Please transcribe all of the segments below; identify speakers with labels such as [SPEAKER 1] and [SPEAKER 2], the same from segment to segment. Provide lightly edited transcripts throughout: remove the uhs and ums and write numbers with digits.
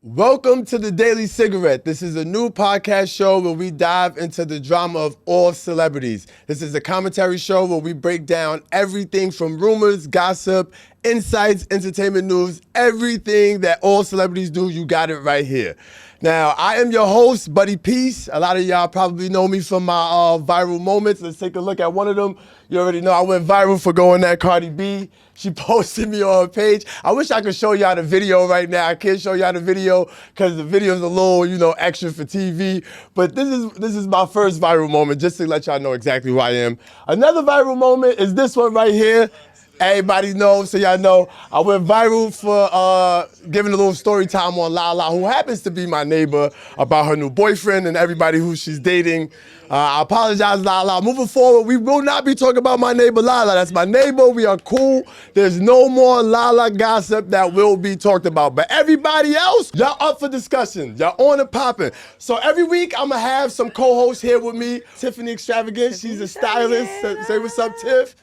[SPEAKER 1] Welcome to the Daily Cigarette. This is a new podcast show where we dive into the drama of all celebrities. This is a commentary show where we break down everything from rumors, gossip, insights, entertainment news, everything that all celebrities do. You got it right here. Now, I am your host, Buddy Peace. A lot of y'all probably know me from my viral moments. Let's take a look at one of them. You already know I went viral for going at Cardi B. She posted me on her page. I wish I could show y'all the video right now. I can't show y'all the video because the video's a little, extra for TV. But this is my first viral moment, just to let y'all know exactly who I am. Another viral moment is this one right here. Everybody knows, so y'all know. I went viral for giving a little story time on Lala, who happens to be my neighbor, about her new boyfriend and everybody who she's dating. I apologize, Lala. Moving forward, we will not be talking about my neighbor, Lala. That's my neighbor. We are cool. There's no more Lala gossip that will be talked about. But everybody else, y'all up for discussion. Y'all on and popping. So every week, I'm going to have some co-hosts here with me. Tiffany Extravagant. She's a stylist. Say what's up, Tiff.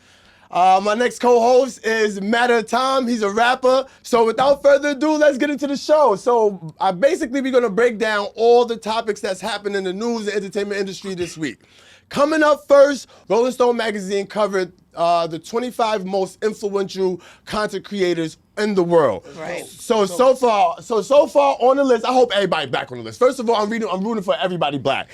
[SPEAKER 1] My next co-host is Matter of Time. He's a rapper. So without further ado, let's get into the show. So we're going to break down all the topics that's happened in the news and entertainment industry this week. Coming up first, Rolling Stone magazine covered the 25 most influential content creators in the world.
[SPEAKER 2] Right.
[SPEAKER 1] So far on the list, I hope everybody back on the list. First of all, I'm rooting for everybody black.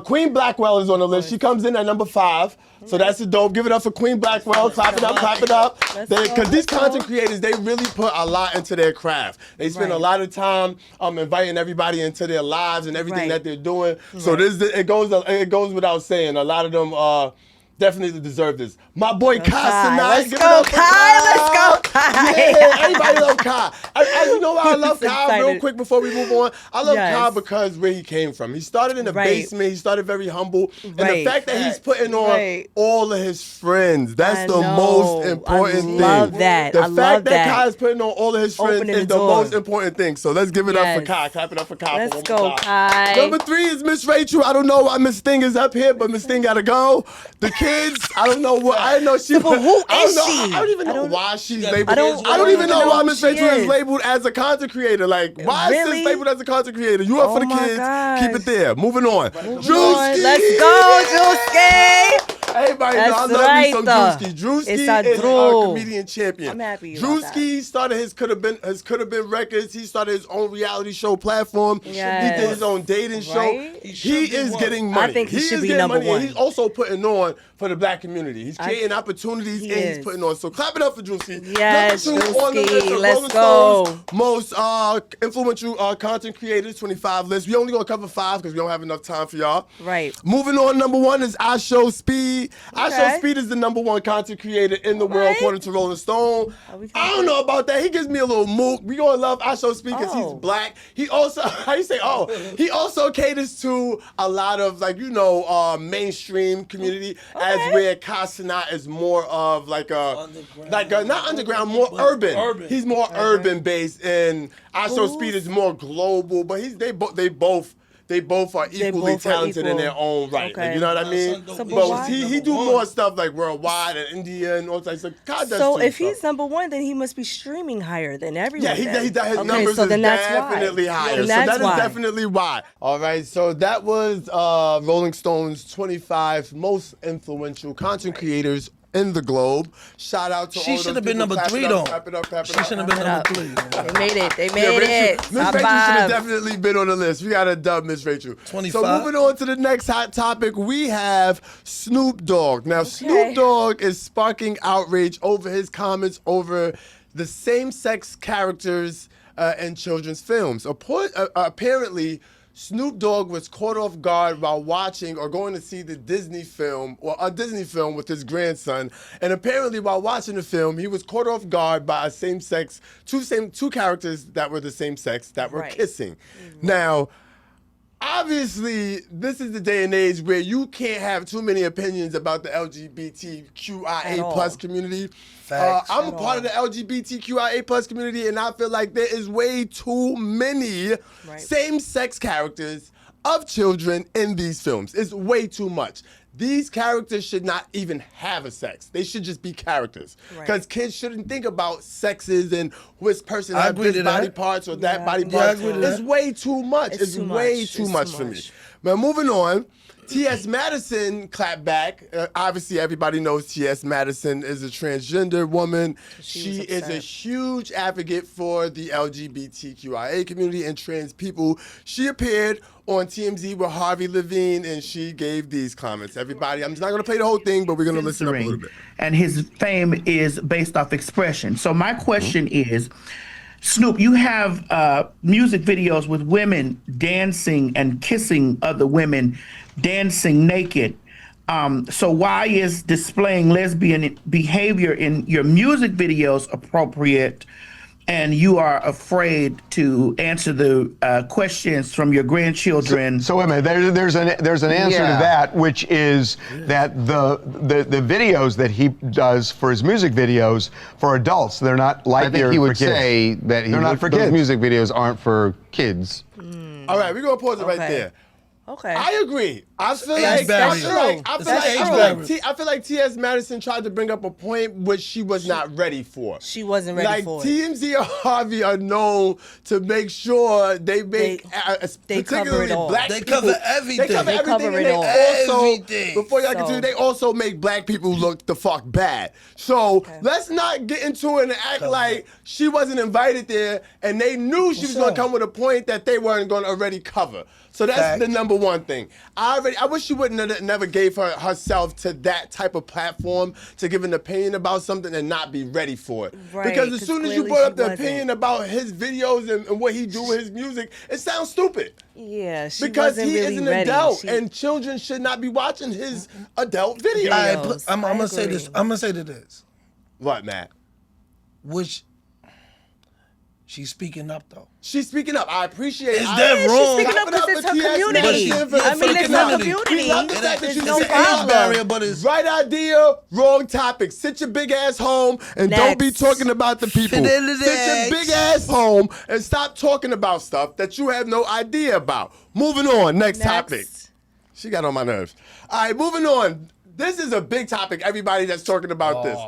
[SPEAKER 1] Queen Blackwell is on the list. She comes in at number 5. So that's a dope. Give it up for Queen Blackwell. Clap it up, clap it up. Because these content creators, they really put a lot into their craft. They spend a lot of time inviting everybody into their lives and everything that they're doing. So it goes without saying. A lot of them definitely deserve this. My boy Kai.
[SPEAKER 2] Let's go, Kai. Let's go, Kai.
[SPEAKER 1] Yeah, everybody love Kai. You know why I love Kai? Real quick before we move on. I love Kai because where he came from. He started in the basement. He started very humble. And the fact that he's putting on all of his friends, that's the most important thing.
[SPEAKER 2] I love that.
[SPEAKER 1] The fact that Kai is putting on all of his friends is the most important thing. So let's give it up for Kai. Clap it up for Kai.
[SPEAKER 2] Let's go, Kai.
[SPEAKER 1] Number 3 is Miss Rachel. I don't know why Miss Thing is up here, but Miss Thing gotta go. The kids, I don't know what. I didn't know she.
[SPEAKER 2] But who is she?
[SPEAKER 1] I don't even know why she's labeled. I don't even know why Miss Rachel is labeled as a content creator. Like, why is this labeled as a content creator? You up for the kids? Keep it there. Moving on. Drewski.
[SPEAKER 2] Let's go, Drewski.
[SPEAKER 1] Everybody know I love me some Drewski. Drewski is our comedian champion.
[SPEAKER 2] I'm happy.
[SPEAKER 1] Drewski started his could have been records. He started his own reality show platform.
[SPEAKER 2] Yes.
[SPEAKER 1] He did his own dating show. He is getting money.
[SPEAKER 2] I think he should be
[SPEAKER 1] getting
[SPEAKER 2] number
[SPEAKER 1] money,
[SPEAKER 2] 1.
[SPEAKER 1] and he's also putting on for the black community. He's creating opportunities and he's putting on. So clap it up for Drewski.
[SPEAKER 2] Yes,
[SPEAKER 1] Number 2 on the list of
[SPEAKER 2] let's
[SPEAKER 1] Rolling
[SPEAKER 2] go.
[SPEAKER 1] Stone's most influential content creators, 25 list. We only gonna cover 5 because we don't have enough time for y'all.
[SPEAKER 2] Right.
[SPEAKER 1] Moving on, number 1 is I Show Speed. I Show Speed is the number 1 content creator in the world according to Rolling Stone. I don't know about that. He gives me a little mook. We gonna love I Show Speed because he's black. He also, he also caters to a lot of mainstream community as where Kai Cenat is more of like a not underground, more urban. He's more urban based, and I Show Speed is more global. But they both are equally talented in their own right.
[SPEAKER 2] Okay.
[SPEAKER 1] Like, you know what I mean? But he do more stuff like worldwide and India and all types of stuff.
[SPEAKER 2] So if he's number 1, then he must be streaming higher than everyone.
[SPEAKER 1] Yeah, his numbers is definitely higher. So that is definitely why. All right, so that was Rolling Stone's 25 most influential content creators in the globe. Shout out to all those people.
[SPEAKER 3] She should have been number 3 though. She should have been number 3.
[SPEAKER 2] They made it. They made it.
[SPEAKER 1] Miss Rachel should have definitely been on the list. We got to dub Miss Rachel.
[SPEAKER 3] 25.
[SPEAKER 1] So moving on to the next hot topic, we have Snoop Dogg. Now Snoop Dogg is sparking outrage over his comments over the same-sex characters in children's films. Apparently, Snoop Dogg was caught off guard while watching or going to see a Disney film with his grandson. And apparently while watching the film, he was caught off guard by two characters that were the same sex that were kissing. Mm-hmm. Now, obviously, this is the day and age where you can't have too many opinions about the LGBTQIA plus community. I'm a part of the LGBTQIA plus community, and I feel like there is way too many same-sex characters of children in these films. It's way too much. these characters should not even have a sex. They should just be characters. Because kids shouldn't think about sexes and which person has this body parts or that body part. It's way too much. It's way too much for me. Now, moving on. T.S. Madison clapped back. Obviously, everybody knows T.S. Madison is a transgender woman. She is a huge advocate for the LGBTQIA community and trans people. She appeared on TMZ with Harvey Levine, and she gave these comments. Everybody, I'm just not going to play the whole thing, but we're going to listen up a little bit.
[SPEAKER 4] And his fame is based off expression. So my question is, Snoop, you have music videos with women dancing and kissing other women, dancing naked. So why is displaying lesbian behavior in your music videos appropriate, and you are afraid to answer the questions from your grandchildren?
[SPEAKER 5] So wait a minute, there's an answer to that, which is that the videos that he does for his music videos for adults, they're not like
[SPEAKER 6] I think he would say that those music videos aren't for kids.
[SPEAKER 1] All right, we're gonna pause it right there.
[SPEAKER 2] Okay.
[SPEAKER 1] I agree. I feel like T.S. Madison tried to bring up a point which she was not ready for.
[SPEAKER 2] She wasn't ready for it.
[SPEAKER 1] TMZ or Harvey are known to make sure they make particularly black people.
[SPEAKER 3] They cover everything.
[SPEAKER 1] They cover everything.
[SPEAKER 3] They
[SPEAKER 1] And they also, before y'all continue, they also make black people look the fuck bad. So let's not get into it and act like she wasn't invited there and they knew she was going to come with a point that they weren't going to already cover. So that's the number one thing. I wish she wouldn't have never gave herself to that type of platform to give an opinion about something and not be ready for it.
[SPEAKER 2] Right,
[SPEAKER 1] because as soon as you brought up the opinion about his videos and what he do with his music, it sounds stupid.
[SPEAKER 2] Yeah, she
[SPEAKER 1] because
[SPEAKER 2] wasn't
[SPEAKER 1] he
[SPEAKER 2] really
[SPEAKER 1] is an
[SPEAKER 2] ready.
[SPEAKER 1] adult and children should not be watching his adult videos.
[SPEAKER 3] I'm gonna say this. I'm gonna say this.
[SPEAKER 1] What, Matt?
[SPEAKER 3] Which she's speaking up though.
[SPEAKER 1] She's speaking up. I appreciate it.
[SPEAKER 3] Is that wrong?
[SPEAKER 2] She's speaking up because it's her community. I mean, it's her community.
[SPEAKER 1] There's
[SPEAKER 2] no problem.
[SPEAKER 3] But it's
[SPEAKER 1] right idea, wrong topic. Sit your big ass home and don't be talking about the people. Sit your big ass home and stop talking about stuff that you have no idea about. Moving on, next topic. She got on my nerves. All right, moving on. This is a big topic. Everybody that's talking about this.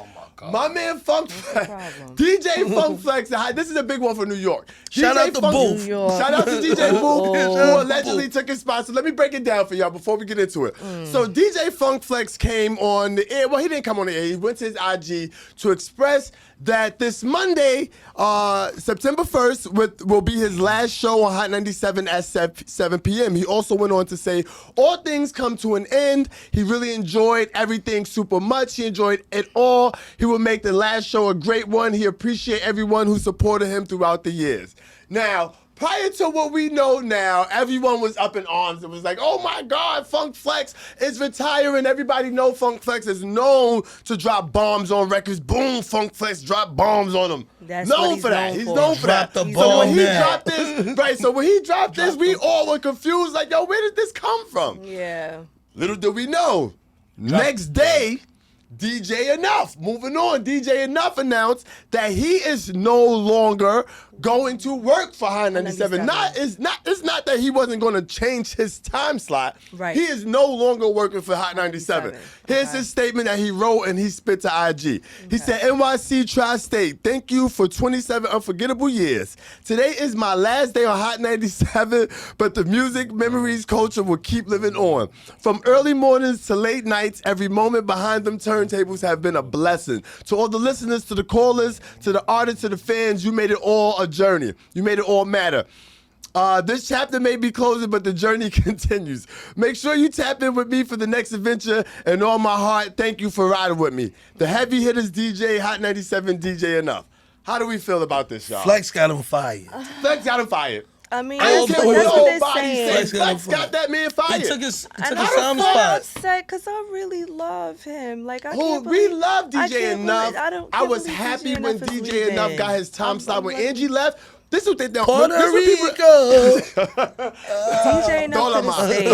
[SPEAKER 1] My man Funk Flex, DJ Funk Flex. This is a big one for New York.
[SPEAKER 3] Shout out to Booth.
[SPEAKER 1] Shout out to DJ Booth, who allegedly took his spot. So let me break it down for y'all before we get into it. So DJ Funk Flex came on the air. Well, he didn't come on the air. He went to his IG to express that this Monday, September 1st, will be his last show on Hot 97 at 7 p.m. He also went on to say, all things come to an end. He really enjoyed everything super much. He enjoyed it all. He will make the last show a great one. He appreciates everyone who supported him throughout the years. Now, prior to what we know now, everyone was up in arms. It was like, oh my God, Funk Flex is retiring. Everybody know Funk Flex is known to drop bombs on records. Boom, Funk Flex drop bombs on them.
[SPEAKER 2] That's
[SPEAKER 1] known for that. He's known for that. So when he dropped this, so when he dropped this, we all were confused. Like, yo, where did this come from?
[SPEAKER 2] Yeah.
[SPEAKER 1] Little did we know. Next day, DJ Enough. Moving on, DJ Enough announced that he is no longer going to work for High 97. It's not that he wasn't going to change his time slot.
[SPEAKER 2] Right.
[SPEAKER 1] He is no longer working for Hot 97. Here's his statement that he wrote and he spit to IG. He said, NYC Tri-State, thank you for 27 unforgettable years. Today is my last day on Hot 97, but the music, memories, culture will keep living on. From early mornings to late nights, every moment behind them turntables have been a blessing. To all the listeners, to the callers, to the artists, to the fans, you made it all a journey. You made it all matter. This chapter may be closing, but the journey continues. Make sure you tap in with me for the next adventure, and all my heart, thank you for riding with me. The Heavy Hitters DJ, Hot 97 DJ Enough. How do we feel about this, y'all?
[SPEAKER 3] Flex got him fired.
[SPEAKER 1] Flex got him fired.
[SPEAKER 2] I mean,
[SPEAKER 1] I don't
[SPEAKER 2] that's
[SPEAKER 1] care what
[SPEAKER 2] what they're
[SPEAKER 1] nobody
[SPEAKER 2] saying.
[SPEAKER 1] says. Flex got that man fired.
[SPEAKER 3] He took his
[SPEAKER 2] I'm
[SPEAKER 3] time spot.
[SPEAKER 2] upset because I really love him. Like, I
[SPEAKER 1] Who
[SPEAKER 2] can't
[SPEAKER 1] we
[SPEAKER 2] believe,
[SPEAKER 1] love
[SPEAKER 2] I
[SPEAKER 1] DJ
[SPEAKER 2] can't
[SPEAKER 1] Enough.
[SPEAKER 2] believe-
[SPEAKER 1] I was
[SPEAKER 2] can't
[SPEAKER 1] happy
[SPEAKER 2] believe
[SPEAKER 1] when
[SPEAKER 2] Enough is
[SPEAKER 1] DJ Enough
[SPEAKER 2] leaving.
[SPEAKER 1] got his time slot. When
[SPEAKER 2] like-
[SPEAKER 1] Angie left, this is what they done.
[SPEAKER 3] Puerto
[SPEAKER 1] this
[SPEAKER 3] Rico.
[SPEAKER 2] DJ Enough could have stayed.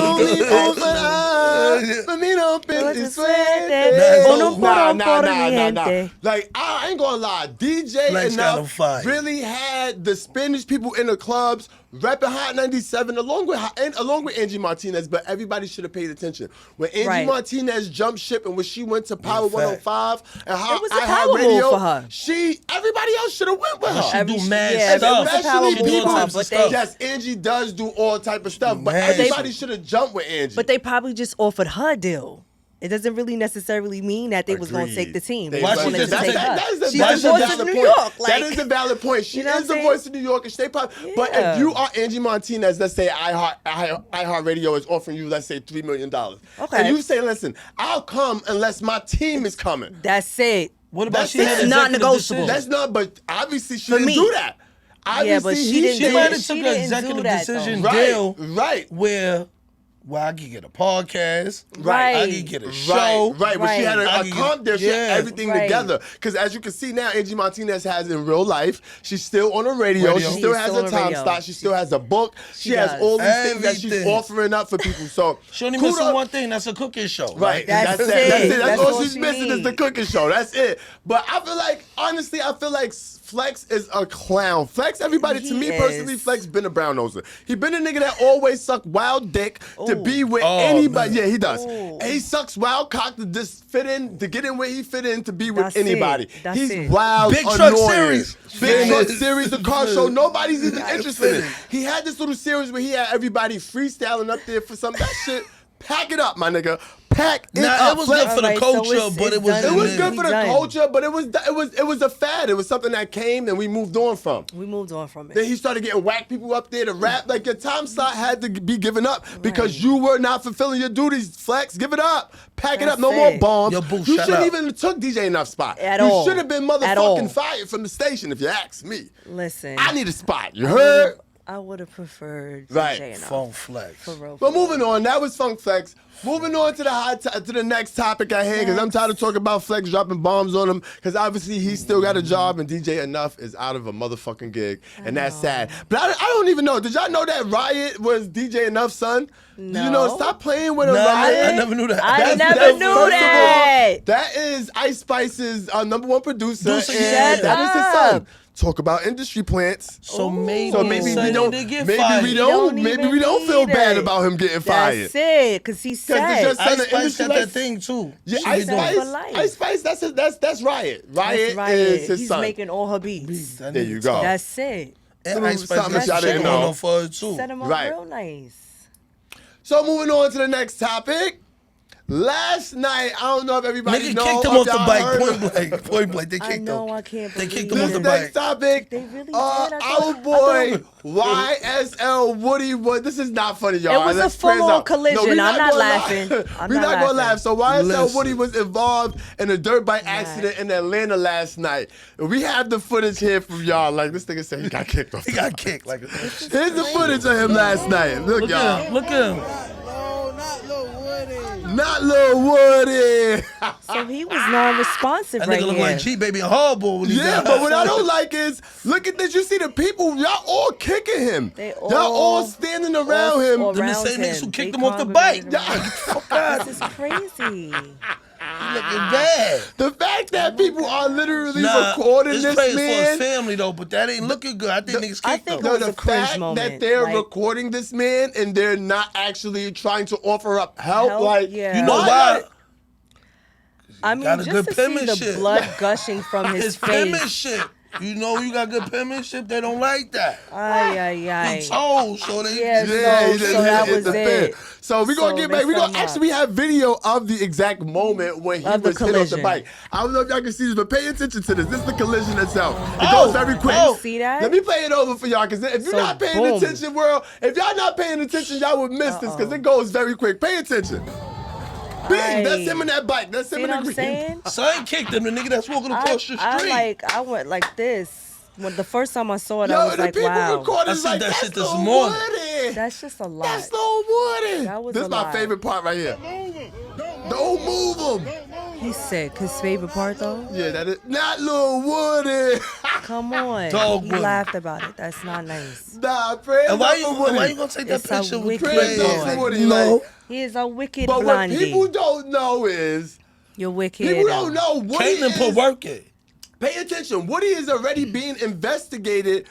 [SPEAKER 1] Nah. Like, I ain't gonna lie. DJ
[SPEAKER 3] Flex got him
[SPEAKER 1] Enough
[SPEAKER 3] fired.
[SPEAKER 1] really had the Spanish people in the clubs repping Hot 97 along with Angie Martinez, but everybody should have paid attention. When Angie Martinez jumped ship and when she went to Power 105 and
[SPEAKER 2] It was a power move for her.
[SPEAKER 1] Everybody else should have went with her.
[SPEAKER 3] She do mad
[SPEAKER 2] yeah,
[SPEAKER 3] stuff.
[SPEAKER 2] it was a power
[SPEAKER 3] She do
[SPEAKER 2] move,
[SPEAKER 3] all types
[SPEAKER 2] but
[SPEAKER 3] of stuff.
[SPEAKER 1] Yes, Angie does do all type of stuff, but
[SPEAKER 3] Man.
[SPEAKER 1] everybody should have jumped with Angie.
[SPEAKER 2] But they probably just offered her a deal. It doesn't really necessarily mean that they was going to take the team. They
[SPEAKER 3] Why
[SPEAKER 2] was
[SPEAKER 3] she
[SPEAKER 2] going to
[SPEAKER 3] just-
[SPEAKER 2] take
[SPEAKER 3] that-
[SPEAKER 2] her.
[SPEAKER 1] She's
[SPEAKER 2] She's
[SPEAKER 1] the
[SPEAKER 2] the voice of New York.
[SPEAKER 1] That is a valid point. She
[SPEAKER 2] You know what
[SPEAKER 1] is the
[SPEAKER 2] I'm
[SPEAKER 1] voice
[SPEAKER 2] saying?
[SPEAKER 1] of New York, and stay popular. But
[SPEAKER 2] Yeah.
[SPEAKER 1] if you are Angie Martinez, let's say iHeartRadio is offering you, let's say, $3 million.
[SPEAKER 2] Okay.
[SPEAKER 1] And you say, listen, I'll come unless my team is coming.
[SPEAKER 2] That's it.
[SPEAKER 3] What about
[SPEAKER 1] That's
[SPEAKER 3] she had
[SPEAKER 1] it.
[SPEAKER 2] Not
[SPEAKER 3] executive
[SPEAKER 2] negotiable.
[SPEAKER 3] decision?
[SPEAKER 1] That's not, but obviously she
[SPEAKER 2] For
[SPEAKER 1] didn't
[SPEAKER 2] me.
[SPEAKER 1] do that.
[SPEAKER 2] Yeah, but
[SPEAKER 1] Obviously,
[SPEAKER 2] she didn't
[SPEAKER 3] She
[SPEAKER 2] do
[SPEAKER 3] might
[SPEAKER 2] it.
[SPEAKER 3] have
[SPEAKER 2] She
[SPEAKER 3] took an
[SPEAKER 2] didn't do
[SPEAKER 3] executive
[SPEAKER 2] that, though.
[SPEAKER 3] decision
[SPEAKER 1] Right,
[SPEAKER 3] deal
[SPEAKER 1] right.
[SPEAKER 3] where I could get a podcast,
[SPEAKER 2] Right.
[SPEAKER 3] I could get a show.
[SPEAKER 1] Right. But she had
[SPEAKER 3] I
[SPEAKER 1] a
[SPEAKER 3] could
[SPEAKER 1] comp there. She had
[SPEAKER 3] yeah.
[SPEAKER 1] everything
[SPEAKER 2] Right.
[SPEAKER 1] together. Because as you can see now, Angie Martinez has in real life, she's still on the radio.
[SPEAKER 3] Radio.
[SPEAKER 1] She still
[SPEAKER 2] She's
[SPEAKER 1] has
[SPEAKER 2] still
[SPEAKER 1] a
[SPEAKER 2] on
[SPEAKER 1] time
[SPEAKER 2] radio.
[SPEAKER 1] slot. She still has a book. She has
[SPEAKER 2] does.
[SPEAKER 1] all these things that she's
[SPEAKER 3] Everything.
[SPEAKER 1] offering up for people. So
[SPEAKER 3] She only
[SPEAKER 1] kudos-
[SPEAKER 3] missing one thing. That's a cooking show.
[SPEAKER 1] Right.
[SPEAKER 2] That's
[SPEAKER 1] That's
[SPEAKER 2] it.
[SPEAKER 1] it. That's it. That's
[SPEAKER 2] That's
[SPEAKER 1] all
[SPEAKER 2] all
[SPEAKER 1] she's
[SPEAKER 2] she
[SPEAKER 1] missing is the
[SPEAKER 2] needs.
[SPEAKER 1] cooking show. That's it. But I feel like, honestly, Flex is a clown. Flex, everybody, to
[SPEAKER 2] He
[SPEAKER 1] me
[SPEAKER 2] is.
[SPEAKER 1] personally, Flex been a brown noser. He been a nigga that always sucked wild dick to be with
[SPEAKER 3] Oh,
[SPEAKER 1] anybody.
[SPEAKER 3] man.
[SPEAKER 1] Yeah, he does.
[SPEAKER 2] Ooh.
[SPEAKER 1] And he sucks wild cock to just fit in, to get in where he fit in, to be with
[SPEAKER 2] That's
[SPEAKER 1] anybody.
[SPEAKER 2] it. That's
[SPEAKER 1] He's
[SPEAKER 2] it.
[SPEAKER 1] wild,
[SPEAKER 3] Big Truck
[SPEAKER 1] annoying.
[SPEAKER 3] Series.
[SPEAKER 1] Big Truck
[SPEAKER 3] Finish.
[SPEAKER 1] Series, the car show. Nobody's even
[SPEAKER 3] Finish.
[SPEAKER 1] interested in it. He had this little series where he had everybody freestyling up there for some that shit. Pack it up, my nigga. Pack it
[SPEAKER 3] Nah,
[SPEAKER 1] up.
[SPEAKER 3] it was
[SPEAKER 1] Flex.
[SPEAKER 3] good for the
[SPEAKER 2] Alright, so
[SPEAKER 3] culture,
[SPEAKER 2] it's-
[SPEAKER 3] but
[SPEAKER 2] it's
[SPEAKER 3] it was.
[SPEAKER 2] done.
[SPEAKER 1] It was good
[SPEAKER 2] We
[SPEAKER 1] for the
[SPEAKER 2] done.
[SPEAKER 1] culture, but it was a fad. It was something that came and we moved on from.
[SPEAKER 2] We moved on from
[SPEAKER 1] Then
[SPEAKER 2] it.
[SPEAKER 1] he started getting whack people up there to rap. Like your time slot had to be given up because you were not fulfilling your duties. Flex, give it up. Pack it up.
[SPEAKER 2] That's
[SPEAKER 1] No more
[SPEAKER 2] it.
[SPEAKER 1] bombs.
[SPEAKER 3] Yo, boo,
[SPEAKER 1] You
[SPEAKER 3] shut
[SPEAKER 1] shouldn't
[SPEAKER 3] up.
[SPEAKER 1] even have took DJ enough spot.
[SPEAKER 2] At
[SPEAKER 1] you
[SPEAKER 2] all.
[SPEAKER 1] should have been
[SPEAKER 2] At all.
[SPEAKER 1] motherfucking fired from the station if you ask me.
[SPEAKER 2] Listen.
[SPEAKER 1] I need a spot. You heard?
[SPEAKER 2] I would have preferred
[SPEAKER 1] Right.
[SPEAKER 2] DJ enough.
[SPEAKER 3] Phone flex.
[SPEAKER 2] For real.
[SPEAKER 1] But moving on, that was Funk Flex. Moving on to the next topic at hand, because I'm tired of talking about Flex dropping bombs on him, because obviously he's still got a job and DJ Enough is out of a motherfucking gig, and that's sad. But I don't even know. Did y'all know that Riot was DJ Enough's son?
[SPEAKER 2] No.
[SPEAKER 1] You know, stop playing with a
[SPEAKER 3] Nah,
[SPEAKER 1] Riot.
[SPEAKER 3] I never knew that.
[SPEAKER 2] I never
[SPEAKER 1] That's-
[SPEAKER 2] knew
[SPEAKER 1] first of all,
[SPEAKER 2] that.
[SPEAKER 1] that is Ice Spice's #1 producer,
[SPEAKER 3] Producer,
[SPEAKER 1] and
[SPEAKER 2] shut
[SPEAKER 1] that is his son.
[SPEAKER 2] up.
[SPEAKER 1] Talk about industry plants.
[SPEAKER 3] So maybe,
[SPEAKER 1] So maybe
[SPEAKER 3] son
[SPEAKER 1] we don't.
[SPEAKER 3] didn't get
[SPEAKER 1] Maybe
[SPEAKER 3] fired.
[SPEAKER 1] we don't.
[SPEAKER 2] Don't
[SPEAKER 1] Maybe
[SPEAKER 2] even
[SPEAKER 1] we don't feel
[SPEAKER 2] need
[SPEAKER 1] bad
[SPEAKER 2] it.
[SPEAKER 1] about him getting fired.
[SPEAKER 2] That's it. Because he
[SPEAKER 1] it's
[SPEAKER 2] said.
[SPEAKER 1] just-
[SPEAKER 3] Ice
[SPEAKER 1] the
[SPEAKER 3] Spice
[SPEAKER 1] industry
[SPEAKER 3] got
[SPEAKER 1] like-
[SPEAKER 3] that thing too.
[SPEAKER 1] Yeah,
[SPEAKER 3] She
[SPEAKER 1] Ice
[SPEAKER 3] be doing-
[SPEAKER 1] Spice.
[SPEAKER 2] For life.
[SPEAKER 1] Ice Spice. That's Riot. Riot,
[SPEAKER 2] That's
[SPEAKER 1] is his
[SPEAKER 2] He's
[SPEAKER 1] son.
[SPEAKER 2] making all her beats.
[SPEAKER 3] That
[SPEAKER 1] There
[SPEAKER 3] nigga
[SPEAKER 1] you go.
[SPEAKER 3] tough.
[SPEAKER 2] That's it.
[SPEAKER 3] And Ice Spice
[SPEAKER 1] something
[SPEAKER 3] got
[SPEAKER 1] y'all
[SPEAKER 3] shit
[SPEAKER 1] didn't
[SPEAKER 3] going
[SPEAKER 1] know.
[SPEAKER 3] on for her too.
[SPEAKER 2] Set him up
[SPEAKER 1] Right.
[SPEAKER 2] real nice.
[SPEAKER 1] So moving on to the next topic. Last night, I don't know if everybody
[SPEAKER 3] Nigga
[SPEAKER 1] knows.
[SPEAKER 3] kicked him
[SPEAKER 1] if
[SPEAKER 3] off the
[SPEAKER 1] y'all
[SPEAKER 3] bike
[SPEAKER 1] heard
[SPEAKER 3] point
[SPEAKER 1] of-
[SPEAKER 3] blank. Point blank. They
[SPEAKER 2] I
[SPEAKER 3] kicked
[SPEAKER 2] know.
[SPEAKER 3] him.
[SPEAKER 2] I can't
[SPEAKER 3] They
[SPEAKER 2] believe
[SPEAKER 3] kicked him off
[SPEAKER 1] This
[SPEAKER 3] the
[SPEAKER 1] next
[SPEAKER 3] bike.
[SPEAKER 1] topic,
[SPEAKER 2] They really did.
[SPEAKER 1] our boy YSL Woody was. This is not funny, y'all.
[SPEAKER 2] It was
[SPEAKER 1] Let's
[SPEAKER 2] a full-on
[SPEAKER 1] praise up.
[SPEAKER 2] collision.
[SPEAKER 1] we
[SPEAKER 2] I'm not
[SPEAKER 1] gonna
[SPEAKER 2] laughing.
[SPEAKER 1] laugh.
[SPEAKER 2] I'm
[SPEAKER 1] We're
[SPEAKER 2] not
[SPEAKER 1] not gonna
[SPEAKER 2] laughing.
[SPEAKER 1] laugh. So YSL
[SPEAKER 3] Listen.
[SPEAKER 1] Woody was involved in a dirt bike accident in Atlanta last night. We have the footage here from y'all. Like this nigga said, he got kicked off.
[SPEAKER 3] He got kicked like a.
[SPEAKER 1] Here's the footage of him last night. Look,
[SPEAKER 3] Look
[SPEAKER 1] y'all.
[SPEAKER 3] at him. Look at him.
[SPEAKER 1] Not Lil Woody.
[SPEAKER 2] So he was non-responsive
[SPEAKER 3] That
[SPEAKER 2] right
[SPEAKER 3] nigga look
[SPEAKER 2] here.
[SPEAKER 3] like G Baby and Hardball when he
[SPEAKER 1] Yeah,
[SPEAKER 3] got
[SPEAKER 1] but what I don't like is, look at this. You see the people, y'all all kicking him.
[SPEAKER 2] They
[SPEAKER 1] Y'all all standing around him.
[SPEAKER 2] all
[SPEAKER 3] Them the
[SPEAKER 2] around
[SPEAKER 3] same niggas who
[SPEAKER 2] him.
[SPEAKER 3] kicked
[SPEAKER 2] They
[SPEAKER 3] him off the bike.
[SPEAKER 2] congregated around him. This is crazy.
[SPEAKER 3] He looking bad.
[SPEAKER 1] The fact that people are literally
[SPEAKER 3] Nah,
[SPEAKER 1] recording
[SPEAKER 3] it's
[SPEAKER 1] this
[SPEAKER 3] praise for his
[SPEAKER 1] man.
[SPEAKER 3] family though, but that ain't looking good. I think niggas
[SPEAKER 2] I
[SPEAKER 3] kicked
[SPEAKER 2] think
[SPEAKER 3] him.
[SPEAKER 2] it was
[SPEAKER 1] The
[SPEAKER 2] a cringe
[SPEAKER 1] fact that
[SPEAKER 2] moment,
[SPEAKER 1] they're
[SPEAKER 2] like-
[SPEAKER 1] recording this man and they're not actually trying to offer up help,
[SPEAKER 2] Help?
[SPEAKER 1] like
[SPEAKER 2] Yeah.
[SPEAKER 3] You know
[SPEAKER 1] why
[SPEAKER 3] why?
[SPEAKER 1] not?
[SPEAKER 2] I mean,
[SPEAKER 3] got a
[SPEAKER 2] just
[SPEAKER 3] good
[SPEAKER 2] to see the
[SPEAKER 3] penmanship.
[SPEAKER 2] blood gushing from his
[SPEAKER 3] His
[SPEAKER 2] face.
[SPEAKER 3] penmanship. You know you got good penmanship. They don't like that.
[SPEAKER 2] Ay, ay, ay.
[SPEAKER 3] He told, so they.
[SPEAKER 2] Yeah,
[SPEAKER 1] Yeah, he
[SPEAKER 2] so
[SPEAKER 1] didn't
[SPEAKER 2] that
[SPEAKER 1] hit
[SPEAKER 2] was
[SPEAKER 1] the
[SPEAKER 2] it.
[SPEAKER 1] fan. So we're gonna
[SPEAKER 2] So
[SPEAKER 1] get
[SPEAKER 2] they
[SPEAKER 1] back. We
[SPEAKER 2] set
[SPEAKER 1] gonna
[SPEAKER 2] him up.
[SPEAKER 1] actually we have video of the exact moment when he
[SPEAKER 2] Of the
[SPEAKER 1] was hit off the
[SPEAKER 2] collision.
[SPEAKER 1] bike. I don't know if y'all can see this, but pay attention to this. This is the collision itself. It
[SPEAKER 3] Oh,
[SPEAKER 1] goes very quick.
[SPEAKER 3] oh.
[SPEAKER 2] See that?
[SPEAKER 1] Let me play it over for y'all, because if you're
[SPEAKER 2] So,
[SPEAKER 1] not paying
[SPEAKER 2] boom.
[SPEAKER 1] attention, world, if y'all not paying attention, y'all would miss this, because it goes very quick. Pay attention. Bing,
[SPEAKER 2] Aye.
[SPEAKER 1] that's him in that bike. That's him
[SPEAKER 2] See
[SPEAKER 1] in
[SPEAKER 2] what
[SPEAKER 1] the
[SPEAKER 2] I'm
[SPEAKER 1] green.
[SPEAKER 2] saying?
[SPEAKER 3] Son kicked him. The nigga that's walking across the street.
[SPEAKER 2] I went like this. When the first time I saw it,
[SPEAKER 1] Yo,
[SPEAKER 2] I was
[SPEAKER 1] the
[SPEAKER 2] like,
[SPEAKER 1] people
[SPEAKER 2] wow.
[SPEAKER 1] recording
[SPEAKER 3] I seen
[SPEAKER 1] like,
[SPEAKER 3] that
[SPEAKER 1] that's
[SPEAKER 3] shit this
[SPEAKER 1] Lil
[SPEAKER 3] morning.
[SPEAKER 1] Woody.
[SPEAKER 2] That's just a lot.
[SPEAKER 1] That's Lil Woody.
[SPEAKER 2] That was
[SPEAKER 1] This
[SPEAKER 2] a
[SPEAKER 1] is my
[SPEAKER 2] lot.
[SPEAKER 1] favorite part right here. Don't move him.
[SPEAKER 2] He's sick. His favorite part, though?
[SPEAKER 1] Yeah, that is not Lil Woody.
[SPEAKER 2] Come on.
[SPEAKER 3] Dog
[SPEAKER 2] he
[SPEAKER 3] Woody.
[SPEAKER 2] laughed about it. That's not nice.
[SPEAKER 1] Nah, praise
[SPEAKER 3] And why
[SPEAKER 1] up
[SPEAKER 3] you,
[SPEAKER 1] for
[SPEAKER 3] and why you
[SPEAKER 1] Woody.
[SPEAKER 3] gonna take that
[SPEAKER 2] It's a
[SPEAKER 3] picture with
[SPEAKER 2] wicked
[SPEAKER 1] Praise
[SPEAKER 2] boy.
[SPEAKER 1] up for Woody.
[SPEAKER 3] No.
[SPEAKER 1] Like,
[SPEAKER 2] He is a wicked
[SPEAKER 1] but what
[SPEAKER 2] blondie.
[SPEAKER 1] people don't know is,
[SPEAKER 2] You're wicked.
[SPEAKER 1] people don't know Woody
[SPEAKER 3] Caitlyn put
[SPEAKER 1] is,
[SPEAKER 3] work in.
[SPEAKER 1] pay attention, Woody is already being investigated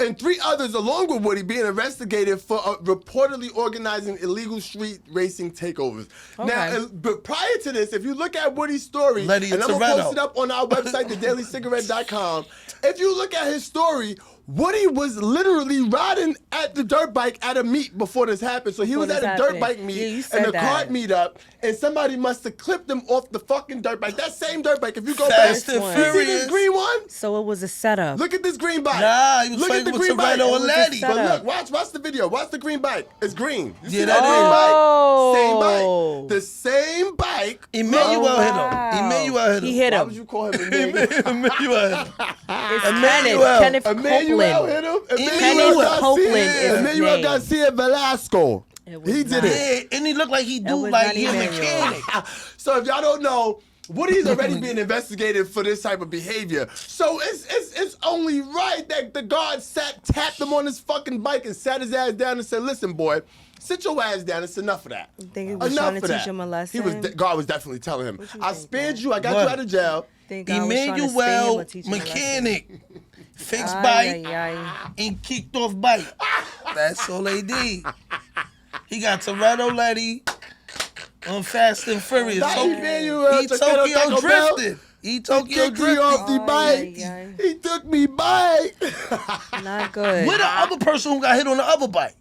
[SPEAKER 1] and 3 others, along with Woody, being investigated for reportedly organizing illegal street racing takeovers.
[SPEAKER 2] Okay.
[SPEAKER 1] Now, but prior to this, if you look at Woody's story,
[SPEAKER 3] Letty
[SPEAKER 1] and I'm going to
[SPEAKER 3] Toretto.
[SPEAKER 1] post it up on our website, thedailycigarette.com, if you look at his story, Woody was literally riding at the dirt bike at a meet before this happened. So he was
[SPEAKER 2] Before
[SPEAKER 1] at a
[SPEAKER 2] this
[SPEAKER 1] dirt
[SPEAKER 2] happened.
[SPEAKER 1] bike
[SPEAKER 2] Yeah,
[SPEAKER 1] meet
[SPEAKER 2] you said
[SPEAKER 1] and the
[SPEAKER 2] that.
[SPEAKER 1] cart meetup, and somebody must have clipped him off the fucking dirt bike. That same dirt bike, if you go
[SPEAKER 3] Fast
[SPEAKER 1] back,
[SPEAKER 3] and
[SPEAKER 1] you see this
[SPEAKER 3] Furious.
[SPEAKER 1] green one?
[SPEAKER 2] So it was a setup.
[SPEAKER 1] Look at this green bike.
[SPEAKER 3] Nah, he was
[SPEAKER 1] Look at
[SPEAKER 3] fighting
[SPEAKER 1] the
[SPEAKER 3] with
[SPEAKER 1] green bike.
[SPEAKER 3] Toretto and
[SPEAKER 2] It was a
[SPEAKER 3] Letty.
[SPEAKER 2] setup.
[SPEAKER 1] But look, watch the video. Watch the green bike. It's green. You see
[SPEAKER 3] Yeah,
[SPEAKER 1] that
[SPEAKER 3] that
[SPEAKER 1] green
[SPEAKER 3] is.
[SPEAKER 1] bike? Same
[SPEAKER 2] Oh.
[SPEAKER 1] bike. The same bike.
[SPEAKER 3] Emmanuel
[SPEAKER 2] Oh,
[SPEAKER 3] hit
[SPEAKER 2] wow.
[SPEAKER 3] him. Emmanuel hit him.
[SPEAKER 2] He hit
[SPEAKER 1] Why
[SPEAKER 2] him.
[SPEAKER 1] would you call him Emmanuel?
[SPEAKER 3] Emmanuel hit him.
[SPEAKER 2] It's
[SPEAKER 3] Emmanuel.
[SPEAKER 2] Kenneth
[SPEAKER 1] Emmanuel
[SPEAKER 2] Copeland.
[SPEAKER 1] hit him.
[SPEAKER 2] Kenneth Copeland is his
[SPEAKER 1] Emmanuel
[SPEAKER 2] name.
[SPEAKER 1] Garcia Velasco.
[SPEAKER 2] It was
[SPEAKER 1] He did
[SPEAKER 2] not.
[SPEAKER 1] it.
[SPEAKER 3] Yeah, and he looked like he
[SPEAKER 2] That
[SPEAKER 3] do
[SPEAKER 2] was
[SPEAKER 3] like
[SPEAKER 2] not
[SPEAKER 3] he a
[SPEAKER 2] Emmanuel.
[SPEAKER 3] mechanic.
[SPEAKER 1] So if y'all don't know, Woody's already being investigated for this type of behavior. So it's only right that the guard tapped him on his fucking bike and sat his ass down and said, "Listen, boy, sit your ass down. It's enough of that.
[SPEAKER 2] think he was
[SPEAKER 1] enough
[SPEAKER 2] trying to
[SPEAKER 1] of
[SPEAKER 2] teach
[SPEAKER 1] that."
[SPEAKER 2] him a lesson?
[SPEAKER 1] God was definitely telling him,
[SPEAKER 2] What you
[SPEAKER 1] "I
[SPEAKER 2] think,
[SPEAKER 1] spared
[SPEAKER 2] man?
[SPEAKER 1] you. I got
[SPEAKER 3] What?
[SPEAKER 1] you out of jail."
[SPEAKER 2] Think God was trying to spare him
[SPEAKER 3] Emmanuel
[SPEAKER 2] or teach him a lesson?
[SPEAKER 3] mechanic. Fixed
[SPEAKER 2] Ay,
[SPEAKER 3] bike
[SPEAKER 2] ay, ay.
[SPEAKER 3] and kicked off bike. That's all they did. He got Toretto Letty on Fast and Furious.
[SPEAKER 1] Not
[SPEAKER 3] So-
[SPEAKER 1] Emmanuel,
[SPEAKER 3] he
[SPEAKER 1] Taco
[SPEAKER 3] Tokyo
[SPEAKER 1] Taco Bell.
[SPEAKER 3] drifted. He
[SPEAKER 1] He
[SPEAKER 3] Tokyo
[SPEAKER 1] kicked me
[SPEAKER 3] drifted.
[SPEAKER 1] off the
[SPEAKER 2] Ay,
[SPEAKER 1] bike.
[SPEAKER 2] ay, ay.
[SPEAKER 1] He took me bike.
[SPEAKER 2] Not good.
[SPEAKER 3] Where the other person who got hit on the other bike?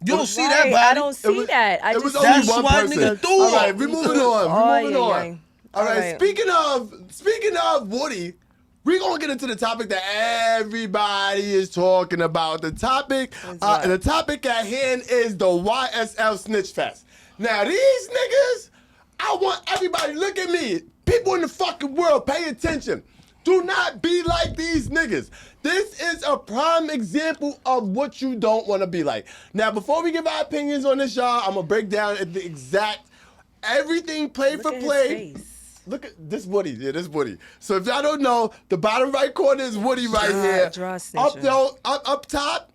[SPEAKER 3] You don't see that
[SPEAKER 2] Right,
[SPEAKER 3] body.
[SPEAKER 2] I don't see that. I
[SPEAKER 1] It was
[SPEAKER 2] just
[SPEAKER 1] only
[SPEAKER 3] That's
[SPEAKER 1] one
[SPEAKER 3] why
[SPEAKER 1] person.
[SPEAKER 3] nigga threw
[SPEAKER 1] All
[SPEAKER 3] him.
[SPEAKER 1] right, we moving on.
[SPEAKER 2] Ay,
[SPEAKER 1] We moving
[SPEAKER 2] ay,
[SPEAKER 1] on.
[SPEAKER 2] ay.
[SPEAKER 1] All right.
[SPEAKER 2] Alright.
[SPEAKER 1] Speaking of Woody, we're gonna get into the topic that everybody is talking about. The topic at hand is the YSL Snitch Fest. Now these niggas, I want everybody to look at me. People in the fucking world, pay attention. Do not be like these niggas. This is a prime example of what you don't want to be like. Now, before we give our opinions on this, y'all, I'm gonna break down the exact everything play
[SPEAKER 2] Look
[SPEAKER 1] for
[SPEAKER 2] at his
[SPEAKER 1] play.
[SPEAKER 2] face.
[SPEAKER 1] Look at this Woody. Yeah, this Woody. So if y'all don't know, the bottom right corner is Woody right here.
[SPEAKER 2] draw snitcher.
[SPEAKER 1] Up top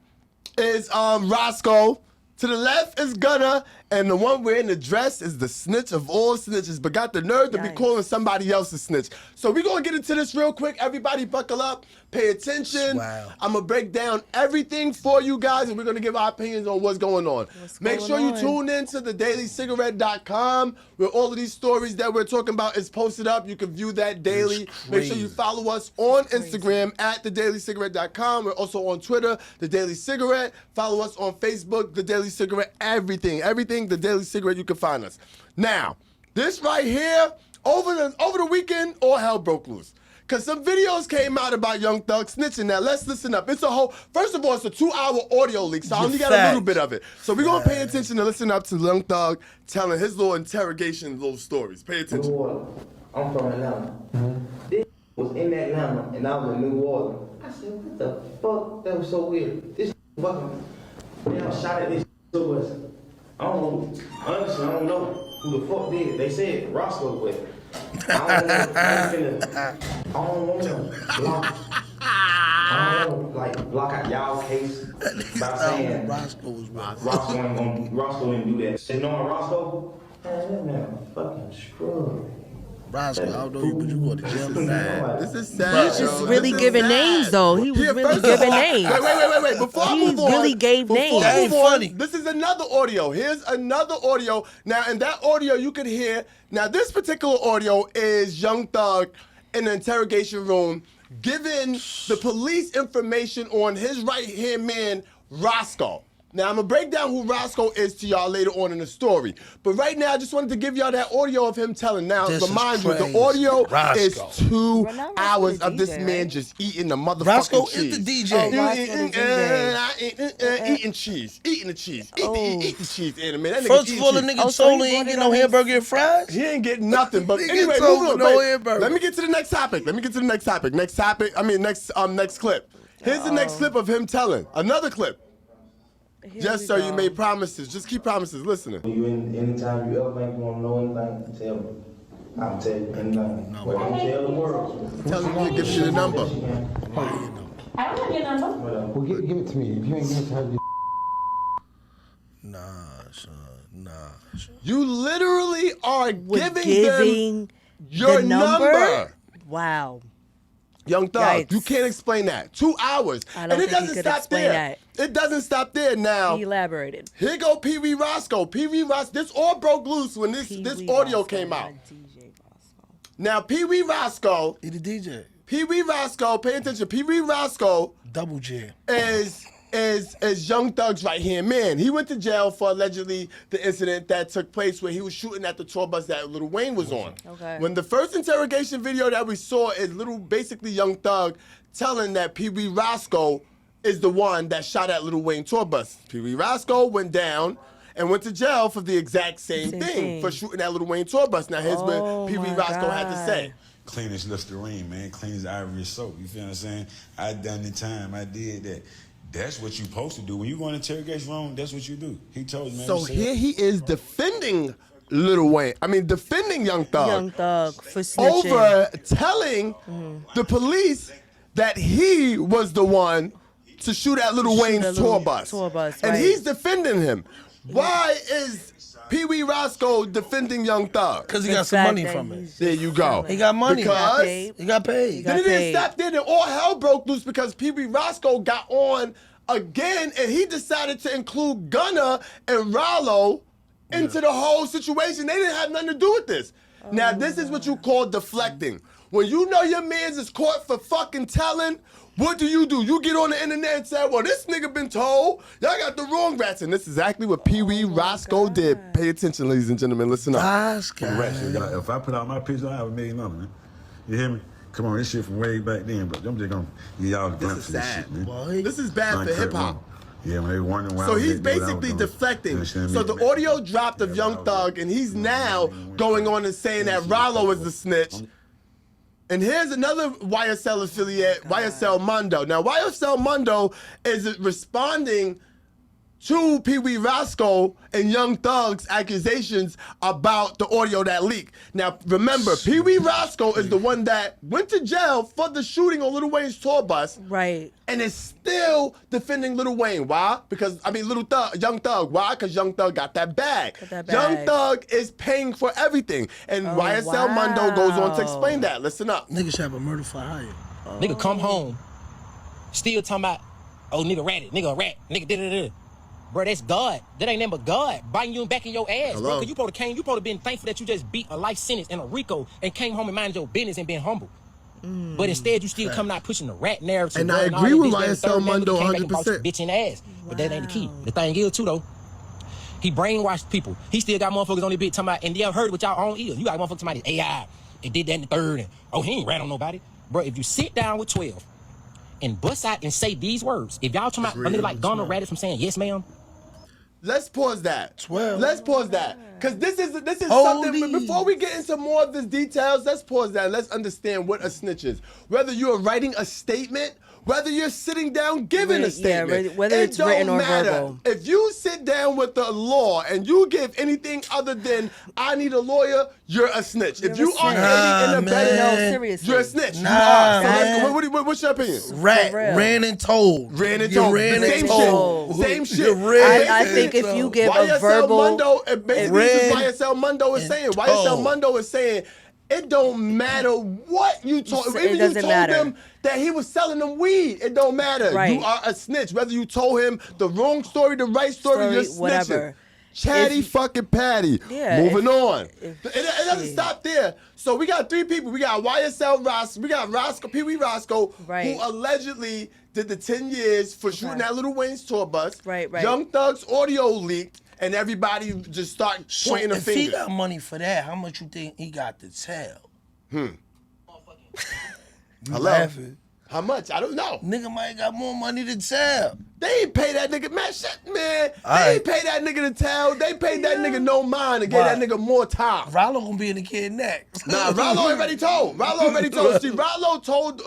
[SPEAKER 1] is Roscoe. To the left is Gunna, and the one wearing the dress is the snitch of all snitches, but got the nerve to be
[SPEAKER 2] Yikes.
[SPEAKER 1] calling somebody else a snitch. So we're gonna get into this real quick. Everybody buckle up, pay attention.
[SPEAKER 3] Wow.
[SPEAKER 1] I'm gonna break down everything for you guys, and we're gonna give our opinions on what's going on. Make
[SPEAKER 2] going
[SPEAKER 1] sure you
[SPEAKER 2] on?
[SPEAKER 1] tune in to thedailycigarette.com, where all of these stories that we're talking about is posted up. You can view that daily. Make sure you follow us on Instagram at thedailycigarette.com. We're also on Twitter, The Daily Cigarette. Follow us on Facebook, The Daily Cigarette. Everything, The Daily Cigarette, you can find us. Now, this right here, over the weekend, all hell broke loose. Cause some videos came out about Young Thug snitching. Now let's listen up. First of all, it's a 2-hour audio leak, so I only got a little bit of it. So we're gonna pay attention and listen up to Young Thug telling his little interrogation, little stories. Pay attention.
[SPEAKER 7] New Orleans. I'm from Atlanta. This was in Atlanta and I was in New Orleans. I said, what the fuck? That was so weird. This fucking man shot at this to us. I don't know. Honestly, I don't know who the fuck did it. They said Roscoe, but I don't want to block. I don't want to block out y'all case by saying Roscoe didn't do that. Say knowing Roscoe, man, that man a fucking scrub.
[SPEAKER 3] Roscoe, I don't know you, but you going to jail tonight.
[SPEAKER 1] This is sad.
[SPEAKER 2] He's just
[SPEAKER 1] yo.
[SPEAKER 2] really
[SPEAKER 1] This is
[SPEAKER 2] giving
[SPEAKER 1] sad.
[SPEAKER 2] names, though. He was
[SPEAKER 1] Yeah,
[SPEAKER 2] really
[SPEAKER 1] first of
[SPEAKER 2] giving
[SPEAKER 1] all-
[SPEAKER 2] names.
[SPEAKER 1] Wait. Before I
[SPEAKER 2] He
[SPEAKER 1] move on,
[SPEAKER 2] really gave
[SPEAKER 1] before I
[SPEAKER 2] names.
[SPEAKER 3] That ain't
[SPEAKER 1] move on,
[SPEAKER 3] funny.
[SPEAKER 1] This is another audio. Here's another audio. Now, in that audio, you could hear. Now, this particular audio is Young Thug in the interrogation room giving the police information on his right-hand man, Roscoe. Now, I'm going to break down who Roscoe is to y'all later on in the story. But right now, I just wanted to give y'all that audio of him telling. Now,
[SPEAKER 3] This is
[SPEAKER 1] remind you, the
[SPEAKER 3] crazy.
[SPEAKER 1] audio
[SPEAKER 3] Roscoe.
[SPEAKER 1] is 2
[SPEAKER 2] Well, now
[SPEAKER 1] hours
[SPEAKER 2] Roscoe's
[SPEAKER 1] of this
[SPEAKER 2] the DJ,
[SPEAKER 1] man
[SPEAKER 2] right?
[SPEAKER 1] just eating the motherfucking
[SPEAKER 3] Roscoe
[SPEAKER 1] cheese.
[SPEAKER 3] is the DJ.
[SPEAKER 1] Eating cheese. Eating the cheese. Eating cheese in a minute. That nigga
[SPEAKER 3] First of
[SPEAKER 1] eating
[SPEAKER 3] all, the
[SPEAKER 1] cheese.
[SPEAKER 3] nigga
[SPEAKER 2] Oh, so
[SPEAKER 3] soul
[SPEAKER 2] he
[SPEAKER 3] ain't
[SPEAKER 2] bought
[SPEAKER 3] get
[SPEAKER 2] it
[SPEAKER 3] no
[SPEAKER 2] on his-
[SPEAKER 3] hamburger and fries.
[SPEAKER 1] He ain't getting nothing. But
[SPEAKER 3] Nigga
[SPEAKER 1] anyway,
[SPEAKER 3] told
[SPEAKER 1] moving on.
[SPEAKER 3] no
[SPEAKER 1] Wait,
[SPEAKER 3] hamburger.
[SPEAKER 1] let me get to the next topic. Next clip. Here's the next clip of him telling. Another clip.
[SPEAKER 2] Here
[SPEAKER 1] Yes,
[SPEAKER 2] we
[SPEAKER 1] sir,
[SPEAKER 2] go.
[SPEAKER 1] you made promises. Just keep promises. Listening.
[SPEAKER 7] Anytime you ever think you want to know anything, tell me. I'll tell you anything. But don't tell the world.
[SPEAKER 1] Tell him to give you the number.
[SPEAKER 8] I don't have your number.
[SPEAKER 9] Well, give it to me. If you ain't giving it to her,
[SPEAKER 3] Nah, son.
[SPEAKER 1] You literally are
[SPEAKER 2] Was
[SPEAKER 1] giving them
[SPEAKER 2] giving
[SPEAKER 1] your
[SPEAKER 2] the
[SPEAKER 1] number.
[SPEAKER 2] Wow.
[SPEAKER 1] Young Thug.
[SPEAKER 2] Yikes.
[SPEAKER 1] You can't explain that. 2 hours.
[SPEAKER 2] I don't
[SPEAKER 1] And it
[SPEAKER 2] think he
[SPEAKER 1] doesn't
[SPEAKER 2] could
[SPEAKER 1] stop
[SPEAKER 2] explain
[SPEAKER 1] there.
[SPEAKER 2] that.
[SPEAKER 1] It doesn't stop there now.
[SPEAKER 2] He elaborated.
[SPEAKER 1] Here go Pee Wee Roscoe. Pee Wee Roscoe. This all broke loose when this audio came out. Now Pee Wee Roscoe.
[SPEAKER 3] He the DJ.
[SPEAKER 1] Pee Wee Roscoe. Pay attention. Pee Wee Roscoe.
[SPEAKER 3] Double J.
[SPEAKER 1] Is Young Thug's right hand man. He went to jail for allegedly the incident that took place where he was shooting at the tour bus that Lil Wayne was on.
[SPEAKER 2] Okay.
[SPEAKER 1] When the first interrogation video that we saw is basically Young Thug telling that Pee Wee Roscoe is the one that shot at Lil Wayne tour bus. Pee Wee Roscoe went down and went to jail for the exact same thing for shooting at Lil Wayne tour bus. Now here's what Pee Wee Roscoe had to say.
[SPEAKER 10] Clean as Listerine, man. Clean as Ivory soap. You feel what I'm saying? I done the time. I did that. That's what you supposed to do. When you go in interrogation room, that's what you do. He told me, man.
[SPEAKER 1] So here he is defending Lil Wayne. I mean, defending Young Thug.
[SPEAKER 2] Young Thug for snitching.
[SPEAKER 1] Over telling the police that he was the one to shoot at Lil Wayne's tour bus. And he's defending him. Why is Pee Wee Roscoe defending Young Thug?
[SPEAKER 3] Because he got some money from it.
[SPEAKER 1] There you go.
[SPEAKER 3] He got money.
[SPEAKER 1] Because
[SPEAKER 3] he got paid.
[SPEAKER 1] Then it didn't stop there. Then all hell broke loose because Pee Wee Roscoe got on again and he decided to include Gunna and Rollo into the whole situation. They didn't have nothing to do with this. Now, this is what you call deflecting. When you know your man's is caught for fucking telling, what do? You get on the internet and say, well, this nigga been told. Y'all got the wrong rats. And this is exactly what Pee Wee Roscoe did. Pay attention, ladies and gentlemen. Listen up.
[SPEAKER 10] If I put out my picture, I have $1 million, man. You hear me? Come on, this shit from way back then, but I'm just gonna give y'all the glimpse of this shit, man.
[SPEAKER 1] Boy, this is bad for hip-hop.
[SPEAKER 10] Yeah, when they wondering why.
[SPEAKER 1] So he's basically deflecting. So the audio dropped of Young Thug, and he's now going on and saying that Rollo is the snitch. And here's another YSL affiliate, YSL Mundo. Now, YSL Mundo is responding to Pee Wee Roscoe and Young Thug's accusations about the audio that leaked. Now, remember, Pee Wee Roscoe is the one that went to jail for the shooting on Lil Wayne's tour bus.
[SPEAKER 2] Right.
[SPEAKER 1] And is still defending Lil Wayne. Why? Because, Young Thug. Why? Because Young Thug got that bag. Young Thug is paying for everything. And YSL Mundo goes on to explain that. Listen up.
[SPEAKER 3] Nigga should have a murder for hire.
[SPEAKER 11] Nigga come home, still talking about, oh, nigga ratted, nigga a rat, nigga da-da-da. Bro, that's God. That ain't nothing but God biting you back in your ass, bro. Cause you supposed to been thankful that you just beat a life sentence in a RICO and came home and minded your business and been humble. But instead, you still coming out pushing the rat narrative.
[SPEAKER 1] And I agree with YSL Mundo 100%.
[SPEAKER 11] Bitch in the ass. But that ain't the key. The thing is, too, though, he brainwashed people. He still got motherfuckers on the bitch talking about, and y'all heard it with y'all own ears. You got motherfuckers talking about AI. It did that in the third. And, oh, he ain't rat on nobody. Bro, if you sit down with 12 and bust out and say these words, if y'all talking about a nigga like Gunna ratted from saying, yes, ma'am.
[SPEAKER 1] Let's pause that. 12. Let's pause that. Because this is something, before we get into more of these details, let's pause that. Let's understand what a snitch is. Whether you're writing a statement, whether you're sitting down giving a statement.
[SPEAKER 2] Yeah, whether it's written or verbal.
[SPEAKER 1] If you sit down with the law and you give anything other than, I need a lawyer, you're a snitch. If you are aiding and abetting, you're a snitch. You are. So what's your opinion?
[SPEAKER 3] Ran and told.
[SPEAKER 1] Ran and told. Same shit.
[SPEAKER 2] I think if you give a verbal...
[SPEAKER 1] YSL Mundo is saying. YSL Mundo is saying, it don't matter what you told him. Even you told him that he was selling them weed. It don't matter.
[SPEAKER 2] Right.
[SPEAKER 1] You are a snitch. Whether you told him the wrong story, the right story, you're snitching. Whatever. Chatty fucking Patty.
[SPEAKER 2] Yeah,
[SPEAKER 1] Moving on. It doesn't stop there. So we got 3 people. We got YSL Roscoe. We got Roscoe, Pee Wee Roscoe, who allegedly did the 10 years for shooting at Lil Wayne's tour bus.
[SPEAKER 2] Right.
[SPEAKER 1] Young Thug's audio leaked. And everybody just start pointing a finger.
[SPEAKER 3] If he got money for that, how much you think he got to tell?
[SPEAKER 1] You
[SPEAKER 3] laughing.
[SPEAKER 1] How much? I don't know.
[SPEAKER 3] Nigga might got more money to tell.
[SPEAKER 1] They ain't pay that nigga, man. They ain't pay that nigga to tell. They paid that nigga no mind and gave that nigga more time.
[SPEAKER 3] Rollo gonna be in the kid next.
[SPEAKER 1] Nah, Rollo already told. See, Rollo told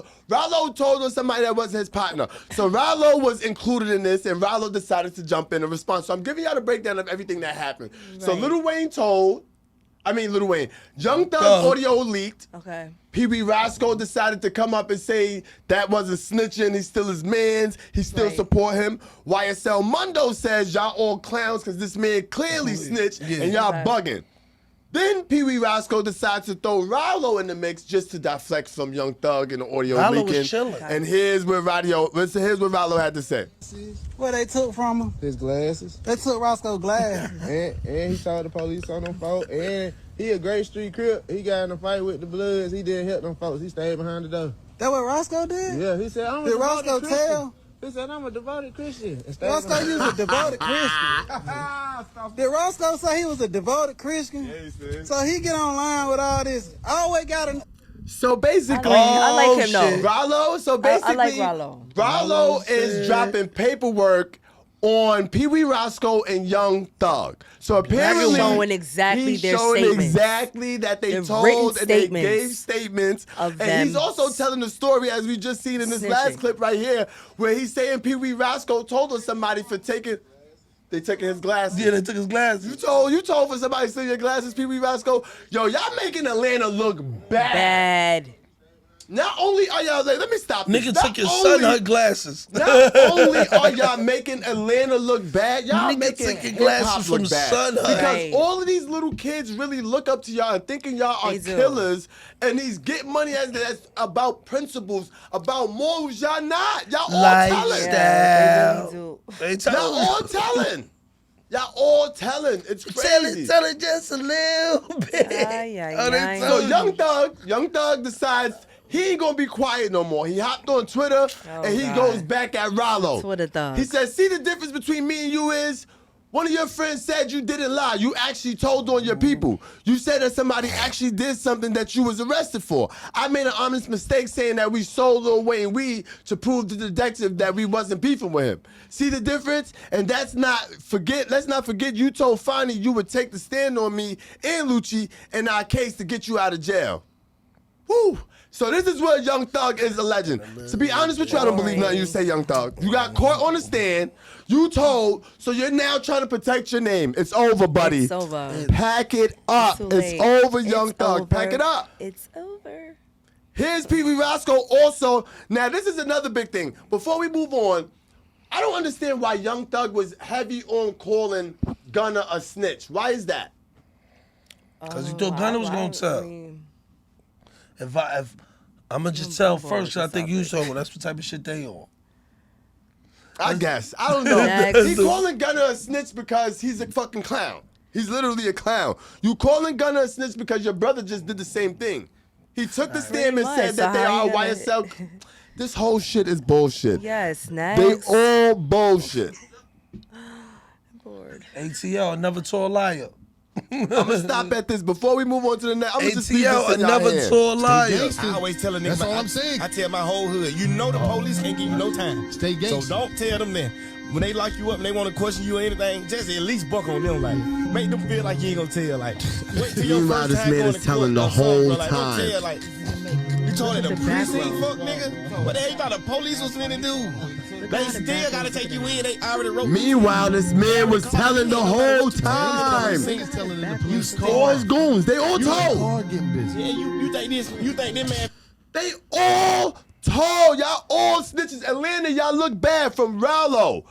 [SPEAKER 1] on somebody that wasn't his partner. So Rollo was included in this, and Rollo decided to jump in and respond. So I'm giving y'all the breakdown of everything that happened. Right. So Lil Wayne. Young Thug's audio leaked.
[SPEAKER 2] Okay.
[SPEAKER 1] Pee Wee Roscoe decided to come up and say that wasn't snitching. He's still his mans. He still support him. YSL Mundo says y'all all clowns because this man clearly snitched and y'all bugging. Then Pee Wee Roscoe decides to throw Rallo in the mix just to deflect from Young Thug and the audio
[SPEAKER 3] Rallo
[SPEAKER 1] leaking.
[SPEAKER 3] was chilling.
[SPEAKER 1] And here's what Rallo had to say.
[SPEAKER 12] What they took from him?
[SPEAKER 9] His glasses.
[SPEAKER 12] They took Roscoe's glass.
[SPEAKER 9] and he told the police on them folks. And he a great street crip. He got in a fight with the Bloods. He didn't help them folks. He stayed behind the door.
[SPEAKER 12] That what Roscoe did?
[SPEAKER 9] Yeah, he said, I'm a
[SPEAKER 12] Did
[SPEAKER 9] devoted
[SPEAKER 12] Roscoe
[SPEAKER 9] Christian.
[SPEAKER 12] tell?
[SPEAKER 9] He said, I'm a devoted Christian.
[SPEAKER 12] Roscoe, you was a devoted Christian. Did Roscoe say he was a devoted Christian?
[SPEAKER 1] Yeah, he said.
[SPEAKER 12] So he get online with all this. I always got to...
[SPEAKER 1] So basically,
[SPEAKER 2] I like him though.
[SPEAKER 1] Rollo. So basically,
[SPEAKER 2] I like Rollo.
[SPEAKER 1] Rollo is dropping paperwork on Pee Wee Roscoe and Young Thug. So apparently,
[SPEAKER 2] He's showing exactly
[SPEAKER 1] he's
[SPEAKER 2] their
[SPEAKER 1] showing
[SPEAKER 2] statements.
[SPEAKER 1] exactly that they
[SPEAKER 2] Their
[SPEAKER 1] told
[SPEAKER 2] written
[SPEAKER 1] and they
[SPEAKER 2] statements
[SPEAKER 1] gave statements.
[SPEAKER 2] of
[SPEAKER 1] And
[SPEAKER 2] them
[SPEAKER 1] he's also telling the story as we just seen in this last
[SPEAKER 2] snitching.
[SPEAKER 1] clip right here, where he's saying Pee Wee Roscoe told on somebody for taking his glasses.
[SPEAKER 3] Yeah, they took his glasses.
[SPEAKER 1] You told for somebody to steal your glasses, Pee Wee Roscoe. Yo, y'all making Atlanta look bad. Not only are y'all let me stop this.
[SPEAKER 3] Nigga
[SPEAKER 1] Not
[SPEAKER 3] took his
[SPEAKER 1] only-
[SPEAKER 3] son her glasses.
[SPEAKER 1] Not only are y'all making Atlanta look bad, y'all
[SPEAKER 3] Nigga
[SPEAKER 1] making
[SPEAKER 3] took your
[SPEAKER 1] hip-hop
[SPEAKER 3] glasses
[SPEAKER 1] look
[SPEAKER 3] from
[SPEAKER 1] bad.
[SPEAKER 3] Son Hut.
[SPEAKER 1] Because
[SPEAKER 2] Right.
[SPEAKER 1] all of these little kids really look up to y'all and thinking y'all are
[SPEAKER 2] They do.
[SPEAKER 1] killers, and these get money that's about principles, about morals. Y'all not. Y'all all telling.
[SPEAKER 3] Lifestyle. They
[SPEAKER 1] Y'all
[SPEAKER 3] tell
[SPEAKER 1] all telling. Y'all all telling. It's crazy.
[SPEAKER 3] Tell it just a little bit. Oh, they
[SPEAKER 1] So
[SPEAKER 3] told you.
[SPEAKER 1] Young Thug decides he ain't gonna be quiet no more. He hopped on Twitter and he
[SPEAKER 2] God.
[SPEAKER 1] goes back at Rollo.
[SPEAKER 2] Twitter Thug.
[SPEAKER 1] He says, see the difference between me and you is one of your friends said you didn't lie. You actually told on your people. You said that somebody actually did something that you was arrested for. I made an honest mistake saying that we sold Lil Wayne weed to prove to the detective that we wasn't beefing with him. See the difference? And let's not forget you told Fonny you would take the stand on me and Lucci in our case to get you out of jail. Woo! So this is where Young Thug is a legend. To be honest with you, I don't believe nothing you say, Young Thug. You got caught on the stand. You told, so you're now trying to protect your name. It's over, buddy.
[SPEAKER 2] It's over.
[SPEAKER 1] Pack it up.
[SPEAKER 2] Too
[SPEAKER 1] It's
[SPEAKER 2] late.
[SPEAKER 1] over, Young
[SPEAKER 2] It's
[SPEAKER 1] Thug.
[SPEAKER 2] over.
[SPEAKER 1] Pack it up.
[SPEAKER 2] It's over.
[SPEAKER 1] Here's Pee Wee Roscoe also. Now, this is another big thing. Before we move on, I don't understand why Young Thug was heavy on calling Gunna a snitch. Why is that?
[SPEAKER 3] Because he thought Gunna was going to tell. If I'm going to just tell first, 'cause I think you told. That's what type of shit they on.
[SPEAKER 1] I guess. I don't know.
[SPEAKER 2] Next.
[SPEAKER 1] He's calling Gunna a snitch because he's a fucking clown. He's literally a clown. You calling Gunna a snitch because your brother just did the same thing. He took the stand and
[SPEAKER 2] much.
[SPEAKER 1] said that
[SPEAKER 2] So
[SPEAKER 1] they
[SPEAKER 2] how
[SPEAKER 1] are
[SPEAKER 2] you gonna-
[SPEAKER 1] YSL. This whole shit is bullshit.
[SPEAKER 2] Yes,
[SPEAKER 1] They
[SPEAKER 2] next.
[SPEAKER 1] all bullshit.
[SPEAKER 2] Bored.
[SPEAKER 3] ATL, never told a liar.
[SPEAKER 1] I'm gonna stop at this before we move on to the next. I'm gonna just leave
[SPEAKER 3] ATL,
[SPEAKER 1] this in y'all
[SPEAKER 3] another
[SPEAKER 1] hands.
[SPEAKER 3] told a liar.
[SPEAKER 11] I always tell a nigga,
[SPEAKER 13] That's all I'm saying.
[SPEAKER 11] I tell my whole hood, you know the police can't give you no time.
[SPEAKER 13] Stay gangster.
[SPEAKER 11] So don't tell them that. When they lock you up and they want to question you or anything, just at least buck on them, like, make them feel like you ain't gonna tell, like, wait till your
[SPEAKER 1] Meanwhile,
[SPEAKER 11] first
[SPEAKER 1] this
[SPEAKER 11] time
[SPEAKER 1] man
[SPEAKER 11] going
[SPEAKER 1] is
[SPEAKER 11] to
[SPEAKER 1] telling
[SPEAKER 11] court,
[SPEAKER 1] the
[SPEAKER 11] son,
[SPEAKER 1] whole
[SPEAKER 11] bro, like,
[SPEAKER 1] time.
[SPEAKER 11] Don't tell, like, you told it the precinct, fuck, nigga. What the hell you thought the police was finna do? They still gotta take you in. They already wrote.
[SPEAKER 1] Meanwhile, this man was telling the whole time. All his goons, they all told.
[SPEAKER 11] Yeah, you think this man.
[SPEAKER 1] They all told. Y'all all snitches. Atlanta, y'all look bad from Rallo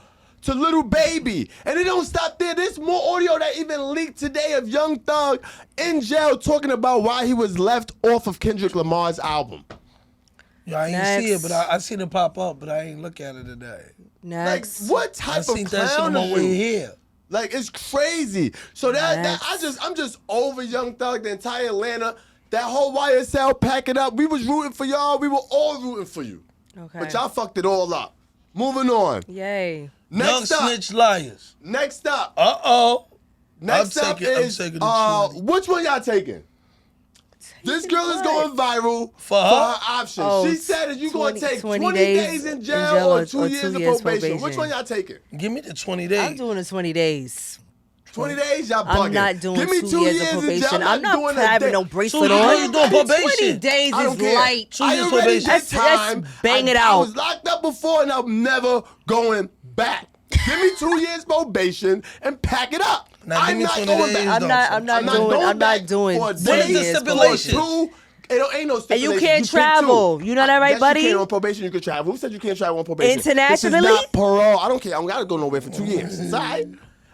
[SPEAKER 1] to Little Baby. And it don't stop there. There's more audio that even leaked today of Young Thug in jail talking about why he was left off of Kendrick Lamar's album.
[SPEAKER 3] Yeah, I ain't see it, but I seen it pop up, but I ain't look at it today.
[SPEAKER 2] Next.
[SPEAKER 1] Like, what type
[SPEAKER 3] I
[SPEAKER 1] of
[SPEAKER 3] seen that shit on
[SPEAKER 1] clown
[SPEAKER 3] my way here.
[SPEAKER 1] Like, it's crazy. So I'm just over Young Thug, the entire Atlanta, that whole YSL, pack it up. We was rooting for y'all. We were all rooting for you.
[SPEAKER 2] Okay.
[SPEAKER 1] But y'all fucked it all up. Moving on.
[SPEAKER 2] Yay.
[SPEAKER 1] Next
[SPEAKER 3] Young
[SPEAKER 1] up.
[SPEAKER 3] snitch liars.
[SPEAKER 1] Next up.
[SPEAKER 3] Uh-oh.
[SPEAKER 1] Next
[SPEAKER 3] I'm
[SPEAKER 1] up
[SPEAKER 3] taking
[SPEAKER 1] is,
[SPEAKER 3] the 20.
[SPEAKER 1] which one y'all taking? This girl is going viral
[SPEAKER 3] For her?
[SPEAKER 1] options.
[SPEAKER 2] Oh,
[SPEAKER 1] she said that you going to take 20
[SPEAKER 2] days
[SPEAKER 1] days in jail or 2 years of probation. Which one y'all taking?
[SPEAKER 3] Give me the 20 days.
[SPEAKER 2] I'm doing the 20 days.
[SPEAKER 1] 20 days, y'all bugging.
[SPEAKER 2] I'm not doing
[SPEAKER 1] Give me
[SPEAKER 2] 2 years of
[SPEAKER 1] in
[SPEAKER 2] probation.
[SPEAKER 1] jail.
[SPEAKER 2] I'm not
[SPEAKER 1] doing
[SPEAKER 2] having
[SPEAKER 1] a
[SPEAKER 2] no
[SPEAKER 1] day.
[SPEAKER 2] bracelet
[SPEAKER 3] 2 years,
[SPEAKER 2] on.
[SPEAKER 3] you doing probation.
[SPEAKER 2] 20 days
[SPEAKER 1] I don't
[SPEAKER 2] is
[SPEAKER 1] care.
[SPEAKER 2] light.
[SPEAKER 3] 2
[SPEAKER 1] I
[SPEAKER 3] years
[SPEAKER 1] already
[SPEAKER 3] probation.
[SPEAKER 1] did
[SPEAKER 2] That's
[SPEAKER 1] time.
[SPEAKER 2] bang it
[SPEAKER 1] I
[SPEAKER 2] out.
[SPEAKER 1] was locked up before and I'm never going back. Give me 2 years probation and pack it up.
[SPEAKER 3] Now, give
[SPEAKER 1] I'm
[SPEAKER 3] me
[SPEAKER 1] not
[SPEAKER 3] 20
[SPEAKER 1] going
[SPEAKER 3] days,
[SPEAKER 1] back.
[SPEAKER 2] I'm not doing
[SPEAKER 1] for a
[SPEAKER 2] 2
[SPEAKER 1] day,
[SPEAKER 3] What is the
[SPEAKER 2] years
[SPEAKER 3] stipulation?
[SPEAKER 2] probation.
[SPEAKER 1] Two. It ain't no
[SPEAKER 2] And
[SPEAKER 1] stipulation.
[SPEAKER 2] you can't
[SPEAKER 1] pick
[SPEAKER 2] travel.
[SPEAKER 1] two.
[SPEAKER 2] You know that, right,
[SPEAKER 1] yes,
[SPEAKER 2] buddy?
[SPEAKER 1] You can on probation. You can travel. Who said you can't travel on probation?
[SPEAKER 2] Internationally?
[SPEAKER 1] This is not parole. I don't care. I don't gotta go nowhere for 2 years. It's all right.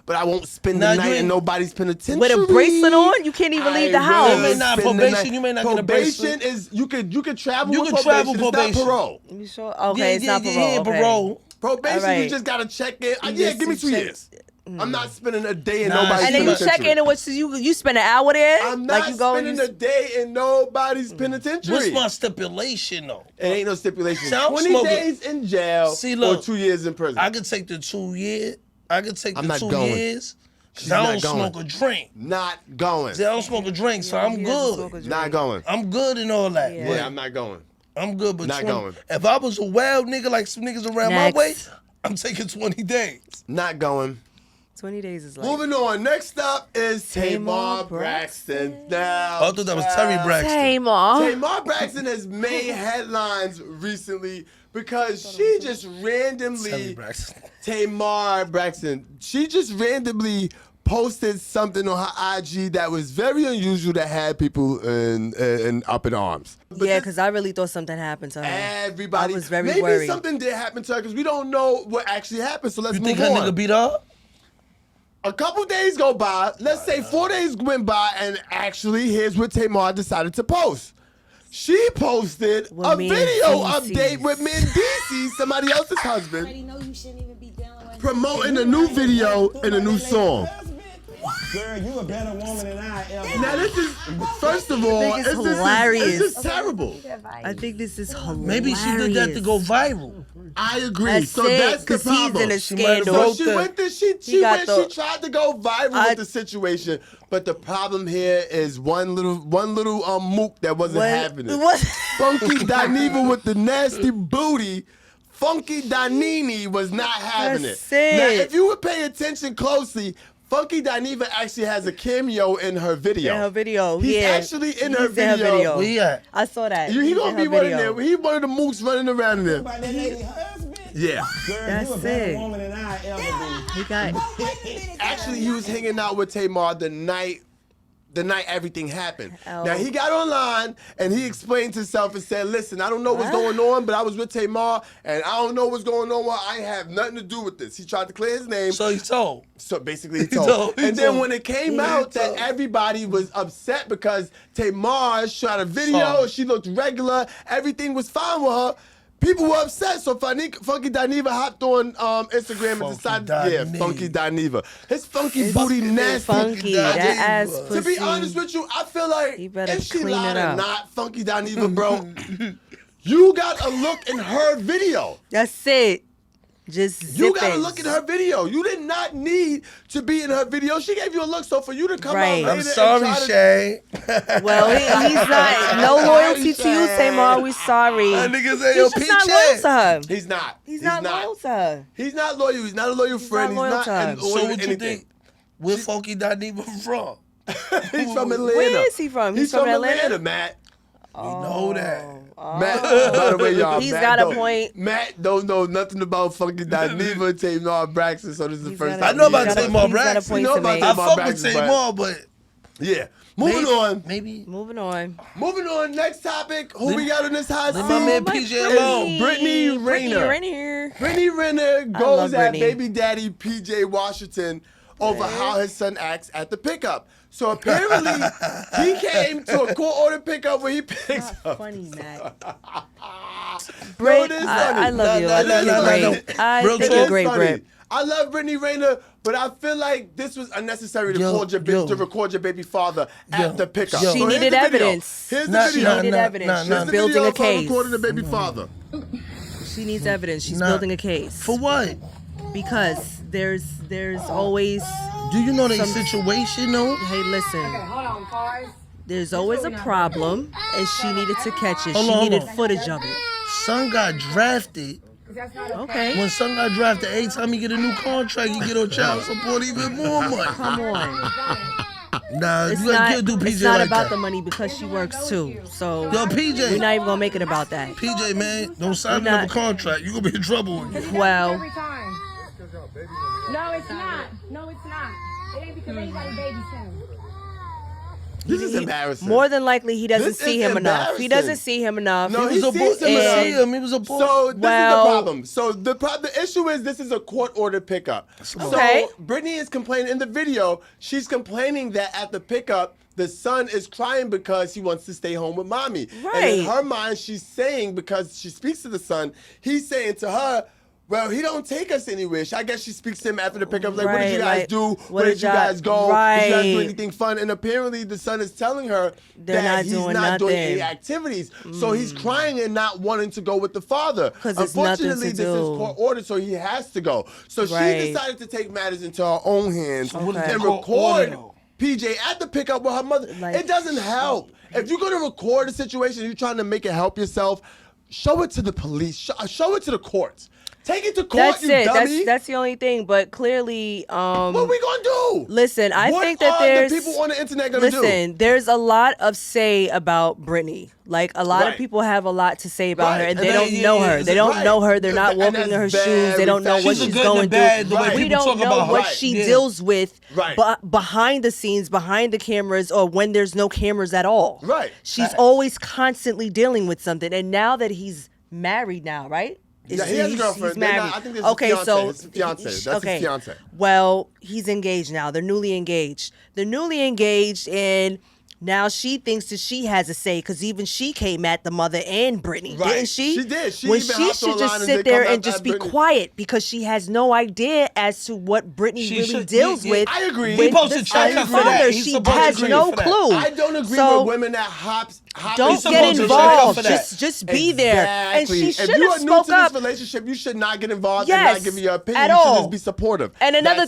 [SPEAKER 1] but I won't spend the night in nobody's penitentiary.
[SPEAKER 2] With a bracelet on, you can't even leave the house.
[SPEAKER 3] You may not probation. You may not get a
[SPEAKER 1] probation.
[SPEAKER 3] bracelet.
[SPEAKER 1] Is you could travel.
[SPEAKER 3] You
[SPEAKER 1] with
[SPEAKER 3] can travel
[SPEAKER 1] It's
[SPEAKER 3] probation.
[SPEAKER 1] not parole.
[SPEAKER 2] You sure? Okay, it's not parole.
[SPEAKER 3] Parole.
[SPEAKER 1] Probation,
[SPEAKER 2] right.
[SPEAKER 1] you just gotta check in. Yeah, give me 2 years. I'm not spending a day in nobody's
[SPEAKER 2] And then you
[SPEAKER 1] penitentiary.
[SPEAKER 2] check in and what you spend an hour there?
[SPEAKER 1] I'm not spending a day in nobody's penitentiary.
[SPEAKER 3] What's my stipulation though?
[SPEAKER 1] It ain't no stipulation.
[SPEAKER 3] See, I'm
[SPEAKER 1] 20
[SPEAKER 3] smoking-
[SPEAKER 1] days in jail or 2 years in prison.
[SPEAKER 3] I could take the 2 years. I could take
[SPEAKER 1] I'm
[SPEAKER 3] the
[SPEAKER 1] not
[SPEAKER 3] 2
[SPEAKER 1] going.
[SPEAKER 3] years.
[SPEAKER 1] She's
[SPEAKER 3] I
[SPEAKER 1] not
[SPEAKER 3] don't
[SPEAKER 1] going.
[SPEAKER 3] smoke a drink.
[SPEAKER 1] Not going.
[SPEAKER 3] See, I don't smoke a drink, so I'm good.
[SPEAKER 1] Not going.
[SPEAKER 3] I'm good and all that.
[SPEAKER 1] Yeah, I'm not going.
[SPEAKER 3] I'm good, but
[SPEAKER 1] Not
[SPEAKER 3] 20
[SPEAKER 1] going.
[SPEAKER 3] If I was a wild nigga like some niggas around
[SPEAKER 2] Next.
[SPEAKER 3] my way, I'm taking 20 days.
[SPEAKER 1] Not going.
[SPEAKER 2] 20 days is like.
[SPEAKER 1] Moving on. Next up is Tamar Braxton. Now,
[SPEAKER 3] I thought that was Terry Braxton.
[SPEAKER 1] Tamar Braxton has made headlines recently because she just randomly. Tamar Braxton. She just randomly posted something on her IG that was very unusual that had people in up in arms.
[SPEAKER 2] Yeah, because I really thought something happened to her.
[SPEAKER 1] Everybody
[SPEAKER 2] I was very
[SPEAKER 1] maybe
[SPEAKER 2] worried.
[SPEAKER 1] something did happen to her because we don't know what actually happened. So let's
[SPEAKER 3] You
[SPEAKER 1] move
[SPEAKER 3] think
[SPEAKER 1] on.
[SPEAKER 3] her nigga beat her up?
[SPEAKER 1] A couple days go by. Let's say 4 days went by, and actually, here's what Tamar decided to post. She posted a video update with Mendici, somebody else's husband, promoting a new video and a new song.
[SPEAKER 10] Girl, you a better woman than I ever.
[SPEAKER 1] Now this is, first of all,
[SPEAKER 2] I think it's hilarious.
[SPEAKER 1] This is terrible.
[SPEAKER 2] I think this is hilarious.
[SPEAKER 3] Maybe she did that to go viral.
[SPEAKER 1] I agree.
[SPEAKER 2] That's
[SPEAKER 1] So
[SPEAKER 2] it,
[SPEAKER 1] that's the
[SPEAKER 2] 'cause he's
[SPEAKER 1] problem.
[SPEAKER 2] in a
[SPEAKER 1] She might have
[SPEAKER 2] scandal.
[SPEAKER 1] wrote she went this. She tried to go viral with the situation, but the problem here is one little mook that wasn't having it. Funky Dineva with the nasty booty. Funky Danini was not having
[SPEAKER 2] That's
[SPEAKER 1] it. Now,
[SPEAKER 2] it.
[SPEAKER 1] if you would pay attention closely, Funky Dineva actually has a cameo in her video.
[SPEAKER 2] In her video,
[SPEAKER 1] He's
[SPEAKER 2] yeah.
[SPEAKER 1] actually in her
[SPEAKER 2] He's in her
[SPEAKER 1] video.
[SPEAKER 2] video.
[SPEAKER 3] Where he at?
[SPEAKER 2] I saw that.
[SPEAKER 1] He
[SPEAKER 2] He's
[SPEAKER 1] gonna
[SPEAKER 2] in
[SPEAKER 1] be
[SPEAKER 2] her
[SPEAKER 1] running
[SPEAKER 2] video.
[SPEAKER 1] there. He one of the mooks running around there. Yeah.
[SPEAKER 10] Girl,
[SPEAKER 2] That's
[SPEAKER 10] you a better
[SPEAKER 2] it.
[SPEAKER 10] woman than I ever be.
[SPEAKER 2] He got.
[SPEAKER 1] Actually, he was hanging out with Tamar the night everything happened.
[SPEAKER 2] Oh.
[SPEAKER 1] Now, he got online and he explained himself and said, listen, I don't know what's going on, but I was with Tamar and I don't know what's going on. Well, I have nothing to do with this. He tried to clear his name.
[SPEAKER 3] So he told.
[SPEAKER 1] So basically he told. And then when it came out that everybody was upset because Tamar shot a video, she looked regular, everything was fine with her, people were upset. So Funky Dineva hopped on Instagram and decided, Funky Dineva. His funky booty nasty.
[SPEAKER 2] Funky, that ass
[SPEAKER 1] To
[SPEAKER 2] pussy.
[SPEAKER 1] be honest with you, I feel like
[SPEAKER 2] better
[SPEAKER 1] if she
[SPEAKER 2] clean
[SPEAKER 1] lied
[SPEAKER 2] it
[SPEAKER 1] or
[SPEAKER 2] up.
[SPEAKER 1] not, Funky Dineva, bro, you got a look in her video.
[SPEAKER 2] That's it. Just
[SPEAKER 1] You got to
[SPEAKER 2] zipping.
[SPEAKER 1] look at her video. You did not need to be in her video. She gave you a look, so for you to come
[SPEAKER 2] Right.
[SPEAKER 1] out later
[SPEAKER 3] I'm sorry,
[SPEAKER 1] and try
[SPEAKER 3] Shay.
[SPEAKER 2] Well, he's not. No loyalty to you, Tamar. We sorry.
[SPEAKER 3] That nigga say, yo,
[SPEAKER 2] He's just not loyal to her.
[SPEAKER 1] He's not.
[SPEAKER 2] He's not loyal to her.
[SPEAKER 1] He's not loyal. He's not a loyal friend.
[SPEAKER 2] not loyal
[SPEAKER 1] He's
[SPEAKER 2] to
[SPEAKER 1] not
[SPEAKER 2] her.
[SPEAKER 1] in
[SPEAKER 3] So
[SPEAKER 1] order
[SPEAKER 3] what
[SPEAKER 1] to
[SPEAKER 3] you
[SPEAKER 1] anything.
[SPEAKER 3] think? Where Funky Dineva from?
[SPEAKER 1] He's from Atlanta.
[SPEAKER 2] Where is he from?
[SPEAKER 1] He's from Atlanta, Matt.
[SPEAKER 3] We know that.
[SPEAKER 1] Matt, by the way, y'all,
[SPEAKER 2] He's
[SPEAKER 1] Matt
[SPEAKER 2] got a
[SPEAKER 1] don't-
[SPEAKER 2] point.
[SPEAKER 1] Matt don't know nothing about Funky Dineva, Tamar Braxton, so this is the first
[SPEAKER 2] got a-
[SPEAKER 1] time.
[SPEAKER 3] I know about
[SPEAKER 2] he's got a-
[SPEAKER 3] Tamar
[SPEAKER 2] he's got a
[SPEAKER 3] Braxton.
[SPEAKER 2] point
[SPEAKER 1] You know
[SPEAKER 2] to
[SPEAKER 1] about
[SPEAKER 2] make.
[SPEAKER 3] I
[SPEAKER 1] Tamar
[SPEAKER 3] fuck with
[SPEAKER 1] Braxton,
[SPEAKER 3] Tamar, but
[SPEAKER 1] Yeah. Moving on.
[SPEAKER 3] Maybe.
[SPEAKER 2] Moving on.
[SPEAKER 1] Moving on. Next topic. Who we got on this hot seat?
[SPEAKER 3] Leave my man PJ alone.
[SPEAKER 1] Brittany Renner. Brittany Renner goes at
[SPEAKER 2] Brittany.
[SPEAKER 1] baby daddy PJ Washington over how his son acts at the pickup. So apparently, he came to a court-ordered pickup where he picks up.
[SPEAKER 2] Funny, Matt.
[SPEAKER 1] Brit, it is funny.
[SPEAKER 2] I love you. I think
[SPEAKER 3] no,
[SPEAKER 2] you're
[SPEAKER 3] no,
[SPEAKER 2] great.
[SPEAKER 3] no.
[SPEAKER 2] I
[SPEAKER 3] Real
[SPEAKER 2] think
[SPEAKER 3] talk.
[SPEAKER 2] you're great,
[SPEAKER 1] Funny.
[SPEAKER 2] Britt.
[SPEAKER 1] I love Brittany Renner, but I feel like this was unnecessary to, to record your baby father at the pickup.
[SPEAKER 2] She
[SPEAKER 1] So here's
[SPEAKER 2] needed
[SPEAKER 1] the video.
[SPEAKER 2] evidence.
[SPEAKER 1] Here's the
[SPEAKER 2] She
[SPEAKER 1] video.
[SPEAKER 2] needed evidence.
[SPEAKER 1] Here's
[SPEAKER 2] She's
[SPEAKER 1] the
[SPEAKER 2] building
[SPEAKER 1] video
[SPEAKER 2] a
[SPEAKER 1] of her
[SPEAKER 2] case.
[SPEAKER 1] recording the baby father.
[SPEAKER 2] She needs evidence. She's
[SPEAKER 3] Nah.
[SPEAKER 2] building a case.
[SPEAKER 3] For what?
[SPEAKER 2] Because there's always.
[SPEAKER 3] Do you know the
[SPEAKER 2] some-
[SPEAKER 3] situation though?
[SPEAKER 2] Hey, listen.
[SPEAKER 8] Hold on, cars.
[SPEAKER 2] There's always a problem, and she needed to catch it.
[SPEAKER 3] Hold
[SPEAKER 2] She
[SPEAKER 3] on,
[SPEAKER 2] needed
[SPEAKER 3] hold on.
[SPEAKER 2] footage of it.
[SPEAKER 3] Son got drafted.
[SPEAKER 2] Okay.
[SPEAKER 3] When son got drafted, every time you get a new contract, you get on child support even more money.
[SPEAKER 2] Come on.
[SPEAKER 3] Nah,
[SPEAKER 2] It's
[SPEAKER 3] you
[SPEAKER 2] not,
[SPEAKER 3] can't do PJ
[SPEAKER 2] it's not
[SPEAKER 3] like
[SPEAKER 2] about
[SPEAKER 3] that.
[SPEAKER 2] the money because she works too. So
[SPEAKER 3] Yo, PJ.
[SPEAKER 2] we're not even gonna make it about that.
[SPEAKER 3] PJ, man, don't sign
[SPEAKER 2] We're
[SPEAKER 3] another
[SPEAKER 2] not-
[SPEAKER 3] contract. You gonna be in trouble again.
[SPEAKER 2] Well,
[SPEAKER 8] Every time. No, it's not. No, it's not. It ain't because anybody baby's him.
[SPEAKER 1] This is embarrassing.
[SPEAKER 2] More than likely, he doesn't
[SPEAKER 1] This
[SPEAKER 2] see
[SPEAKER 1] is
[SPEAKER 2] him enough. He doesn't
[SPEAKER 1] embarrassing.
[SPEAKER 2] see him enough.
[SPEAKER 1] No,
[SPEAKER 3] He
[SPEAKER 1] he
[SPEAKER 3] was a boy.
[SPEAKER 1] sees him enough.
[SPEAKER 3] He was a boy.
[SPEAKER 1] So this is the problem. So the issue is this is a court-ordered pickup.
[SPEAKER 2] Okay.
[SPEAKER 1] So Brittany is complaining in the video. She's complaining that at the pickup, the son is crying because he wants to stay home with mommy.
[SPEAKER 2] Right.
[SPEAKER 1] And in her mind, she's saying, because she speaks to the son, he's saying to her, well, he don't take us anywhere. I guess she speaks to him after the pickup, like, what did you guys do? Where did you guys go? Did you guys do anything fun? And apparently the son is telling her that he's not doing any activities. So he's crying and not wanting to go with the father. Unfortunately, this is court ordered, so he has to go. So she decided to take matters into her own hands and record PJ at the pickup with her mother. It doesn't help. If you're going to record a situation, you're trying to make it help yourself, show it to the police. Show it to the courts. Take it to court, dummy.
[SPEAKER 2] That's the only thing. But clearly,
[SPEAKER 1] what are we gonna do?
[SPEAKER 2] Listen, I think that
[SPEAKER 1] there's the people on the internet gonna do?
[SPEAKER 2] Listen, there's a lot of say about Brittany. Like a lot of people have a lot to say about her, and they don't know her. They don't know her. They're not walking in her shoes. They don't know what she's going through. We don't know what she deals with behind the scenes, behind the cameras, or when there's no cameras at all.
[SPEAKER 1] Right.
[SPEAKER 2] She's always constantly dealing with something, and now that he's married now, right?
[SPEAKER 1] Yeah, he has a girlfriend.
[SPEAKER 2] He's married.
[SPEAKER 1] I think this is his fiance. That's his fiance.
[SPEAKER 2] Well, he's engaged now. They're newly engaged. And now she thinks that she has a say because even she came at the mother and Brittany, didn't she?
[SPEAKER 1] She did.
[SPEAKER 2] When she should just sit there and just be quiet because she has no idea as to what Brittany really deals with.
[SPEAKER 1] I agree.
[SPEAKER 2] He posted check her for that. She has no clue.
[SPEAKER 1] I don't agree with women that hops.
[SPEAKER 2] Don't get involved. Just be there. And she should have spoke up.
[SPEAKER 1] If you are new to this relationship, you should not get involved and not give your opinion. You should just be supportive.
[SPEAKER 2] And another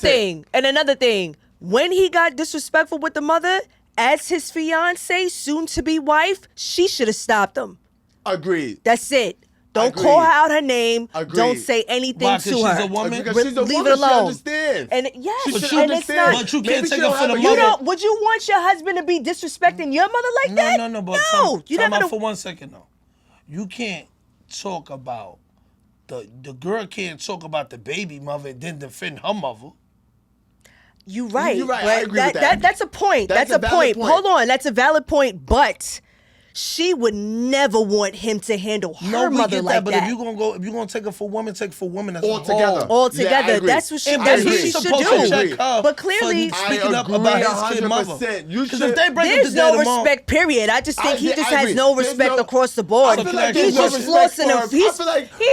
[SPEAKER 2] thing, when he got disrespectful with the mother, as his fiance, soon-to-be wife, she should have stopped him.
[SPEAKER 1] Agreed.
[SPEAKER 2] That's it. Don't call her out her name. Don't say anything to her.
[SPEAKER 3] She's a woman.
[SPEAKER 1] Because she's a
[SPEAKER 2] Leave
[SPEAKER 1] woman.
[SPEAKER 2] it alone.
[SPEAKER 1] She understands.
[SPEAKER 2] And yes,
[SPEAKER 1] she should
[SPEAKER 2] and
[SPEAKER 1] understand.
[SPEAKER 3] But you can't take her for the
[SPEAKER 2] You
[SPEAKER 3] mother.
[SPEAKER 2] would you want your husband to be disrespecting your mother like that?
[SPEAKER 3] No. But
[SPEAKER 2] you
[SPEAKER 3] time
[SPEAKER 2] never.
[SPEAKER 3] out for 1 second though. You can't talk about the girl can't talk about the baby mother and then defend her mother.
[SPEAKER 2] You're right.
[SPEAKER 1] You're right. I agree with that.
[SPEAKER 2] That's a point. That's a point. Hold on. That's a valid point. But she would never want him to handle her mother like that.
[SPEAKER 3] But if you're gonna take her for woman, take her for woman. That's
[SPEAKER 1] all together.
[SPEAKER 2] All together. That's what she should do. But clearly,
[SPEAKER 3] speaking up about his kid mother.
[SPEAKER 1] Because if they break
[SPEAKER 2] there's no respect. Period. I just think he just has no respect across the board. He's just flossing her. He's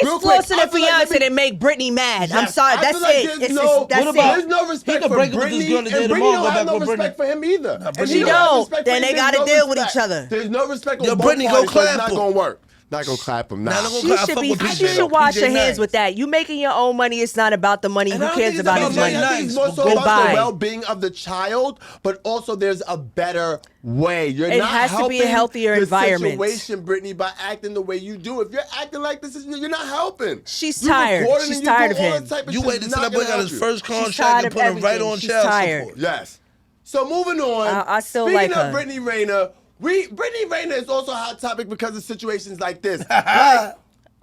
[SPEAKER 2] flossing her fiance to make Brittany mad. I'm sorry. That's it.
[SPEAKER 1] There's no respect for Brittany, and Brittany don't have no respect for him either.
[SPEAKER 2] And she don't. Then they got to deal with each other.
[SPEAKER 1] There's no respect.
[SPEAKER 3] Yo, Brittany go clap him.
[SPEAKER 1] Not gonna work. Not gonna clap him. Nah.
[SPEAKER 2] She should wash her hands with that. You making your own money. It's not about the money. Who cares about his money?
[SPEAKER 1] I think it's more so about the well-being of the child, but also there's a better way.
[SPEAKER 2] It has to be a healthier environment.
[SPEAKER 1] Situation, Brittany, by acting the way you do. If you're acting like this, you're not helping.
[SPEAKER 2] She's tired. She's tired of him.
[SPEAKER 3] You waited until that boy got his first contract and put him right on child support.
[SPEAKER 1] Yes. So moving on.
[SPEAKER 2] I still like her.
[SPEAKER 1] Speaking of Brittany Renner. Brittany Renner is also a hot topic because of situations like this. Right?